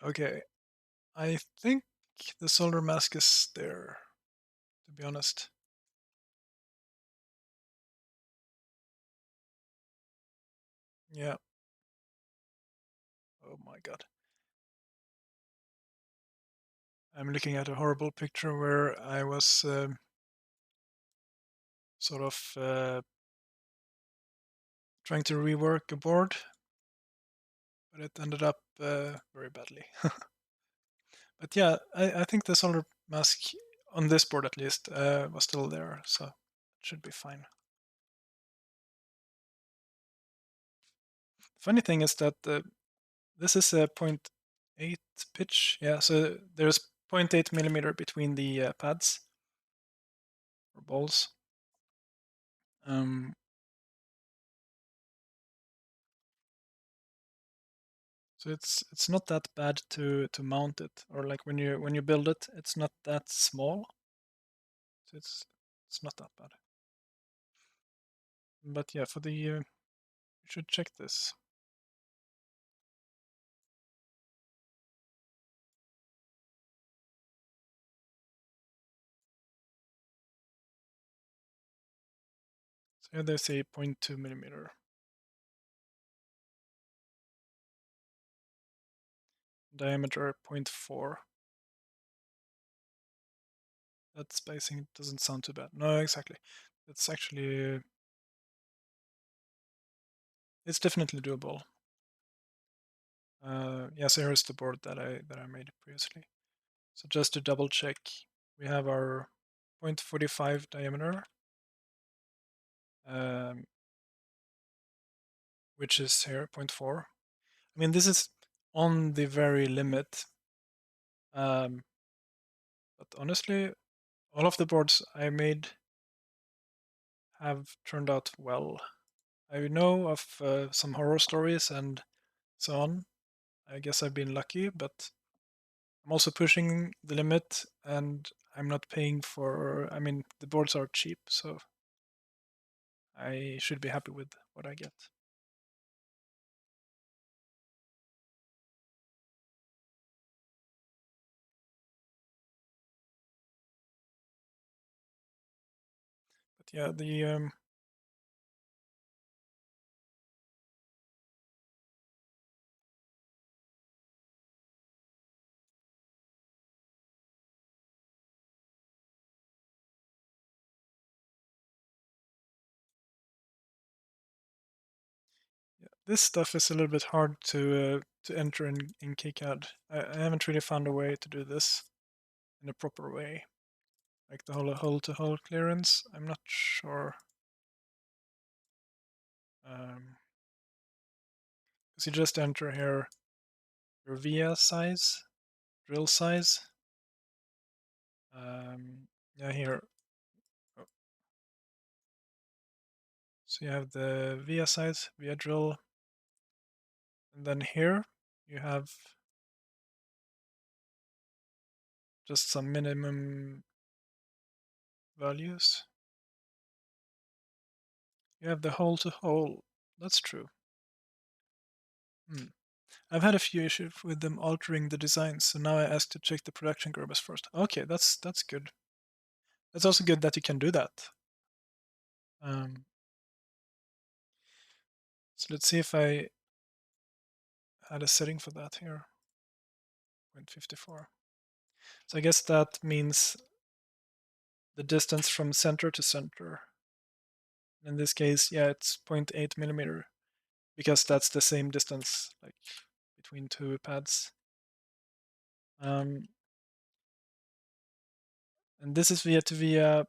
Okay, I think the solder mask is there, to be honest. Yeah. Oh my god. I'm looking at a horrible picture where I was sort of trying to rework a board, but it ended up very badly. But yeah, I think the solder mask on this board at least was still there, so it should be fine. Funny thing is that this is a 0.8 pitch. Yeah, so there's 0.8 millimeter between the pads or balls. So it's not that bad to mount it, or like when you build it, it's not that small. So it's not that bad. But yeah, for the you should check this. So here they say 0.2 millimeter. Diameter 0.4. That spacing doesn't sound too bad. No, exactly. It's actually it's definitely doable. Yeah, so here's the board that I made previously. So just to double check, we have our 0.45 diameter, which is here 0.4. I mean, this is on the very limit, but honestly, all of the boards I made have turned out well. I know of some horror stories and so on. I guess I've been lucky, but I'm also pushing the limit, and I'm not paying for. I mean, the boards are cheap, so I should be happy with what I get. But yeah, this stuff is a little bit hard to enter in KiCad. I haven't really found a way to do this in a proper way, like the whole hole-to-hole clearance. I'm not sure. Because you just enter here your via size, drill size. Yeah, here. Oh. So you have the via size, via drill, and then here you have just some minimum values. You have the hole to hole. That's true. I've had a few issues with them altering the designs, so now I ask to check the production gerbers first. Okay, that's good. It's also good that you can do that. So let's see if I had a setting for that here. 0.54. So I guess that means the distance from center to center. In this case, yeah, it's 0.8 millimeter, because that's the same distance like between two pads. And this is via to via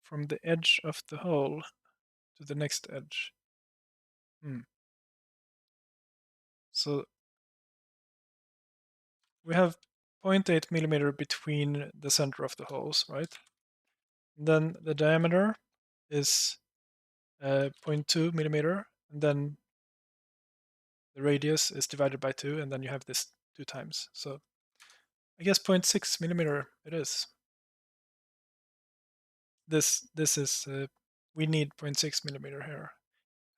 from the edge of the hole to the next edge. So we have 0.8 millimeter between the center of the holes, right? And then the diameter is 0.2 millimeter, and then the radius is divided by 2, and then you have this 2 times. So I guess 0.6 millimeter it is. This is, we need 0.6 millimeter here,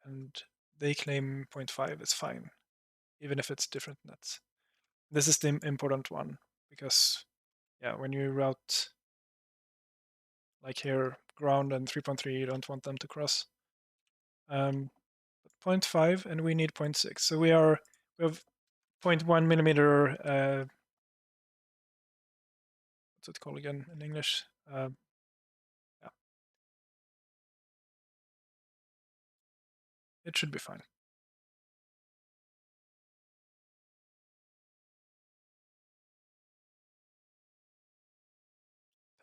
and they claim 0.5 is fine, even if it's different nets. This is the important one, because yeah, when you route like here, ground and 3.3, you don't want them to cross. 0.5, and we need 0.6. So we have 0.1 millimeter, what's it called again in English? Yeah. It should be fine.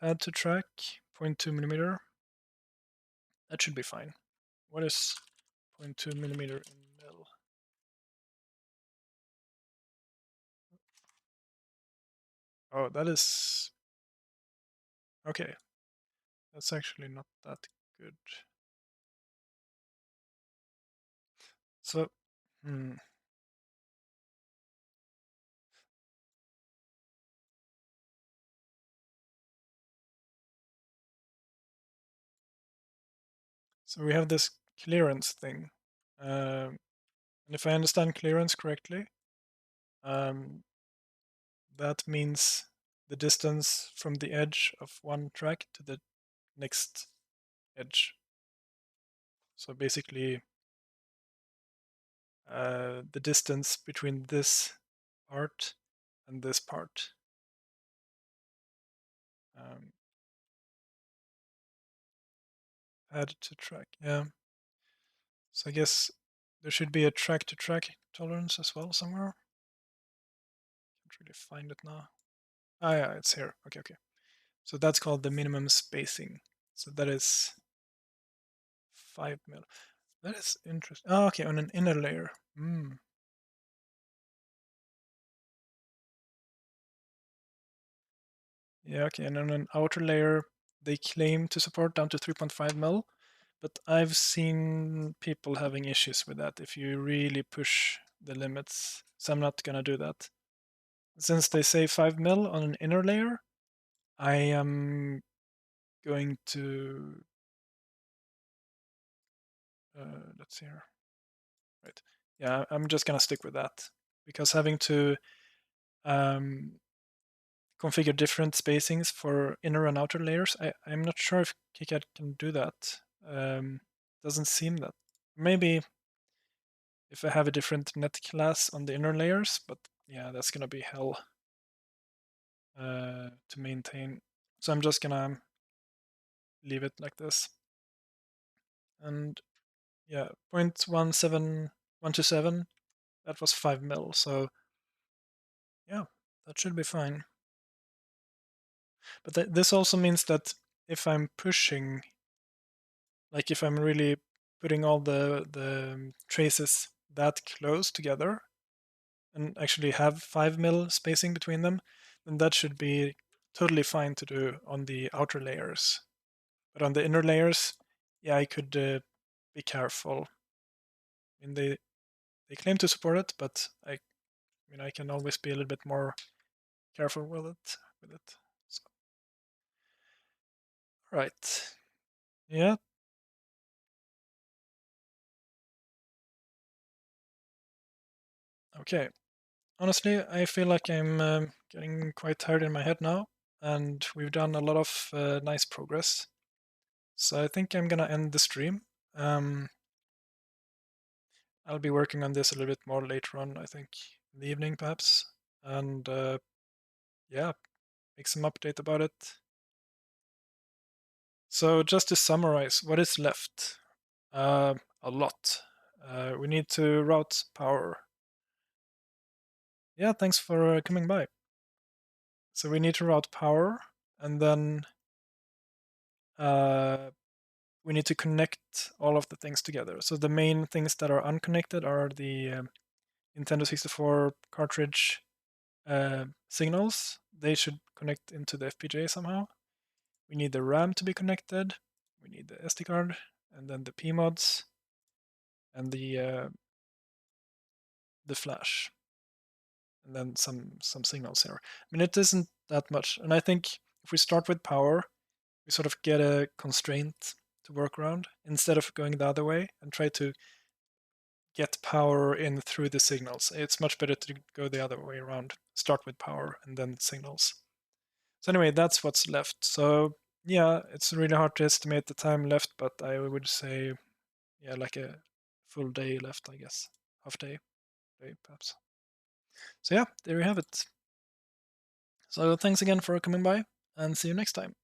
Pad to track, 0.2 millimeter. That should be fine. What is 0.2 millimeter in mil? Oh, that is... Okay. That's actually not that good. So, So we have this clearance thing. And if I understand clearance correctly, that means the distance from the edge of one track to the next edge. So basically, the distance between this part and this part. Add to track, yeah. So I guess there should be a track-to-track tolerance as well somewhere. Can't really find it now. Ah, yeah, it's here. Okay, okay. So that's called the minimum spacing. So that is 5 mil. That is interesting. Oh, okay, on an inner layer. Yeah, okay, and on an outer layer, they claim to support down to 3.5 mil, but I've seen people having issues with that if you really push the limits. So I'm not gonna do that. Since they say 5 mil on an inner layer, I am going to let's see here. Right. Yeah, I'm just gonna stick with that because having to configure different spacings for inner and outer layers, I'm not sure if KiCad can do that. Doesn't seem that. Maybe if I have a different net class on the inner layers, but yeah, that's gonna be hell to maintain. So I'm just gonna leave it like this. And yeah, 0.17127, that was 5 mil, so yeah, that should be fine. But this also means that if I'm pushing, like if I'm really putting all the traces that close together and actually have 5 mil spacing between them, then that should be totally fine to do on the outer layers. But on the inner layers, yeah, I could be careful. I mean, they claim to support it, but I mean, I can always be a little bit more careful with it. So, right. Yeah. Okay. Honestly, I feel like I'm getting quite tired in my head now, and we've done a lot of nice progress. So I think I'm gonna end the stream. I'll be working on this a little bit more later on, I think, in the evening perhaps, and yeah, make some update about it. So just to summarize, what is left? A lot. We need to route power. Yeah, thanks for coming by. So we need to route power, and then we need to connect all of the things together. So the main things that are unconnected are the Nintendo 64 cartridge signals. They should connect into the FPGA somehow. We need the RAM to be connected. We need the SD card, and then the PMODs, and the flash, and then some signals here. I mean, it isn't that much, and I think if we start with power, we sort of get a constraint to work around instead of going the other way and try to get power in through the signals. It's much better to go the other way around. Start with power and then signals. So anyway, that's what's left. So yeah, it's really hard to estimate the time left, but I would say, yeah, like a full day left, I guess. Half day perhaps. So yeah, there you have it. So thanks again for coming by, and see you next time.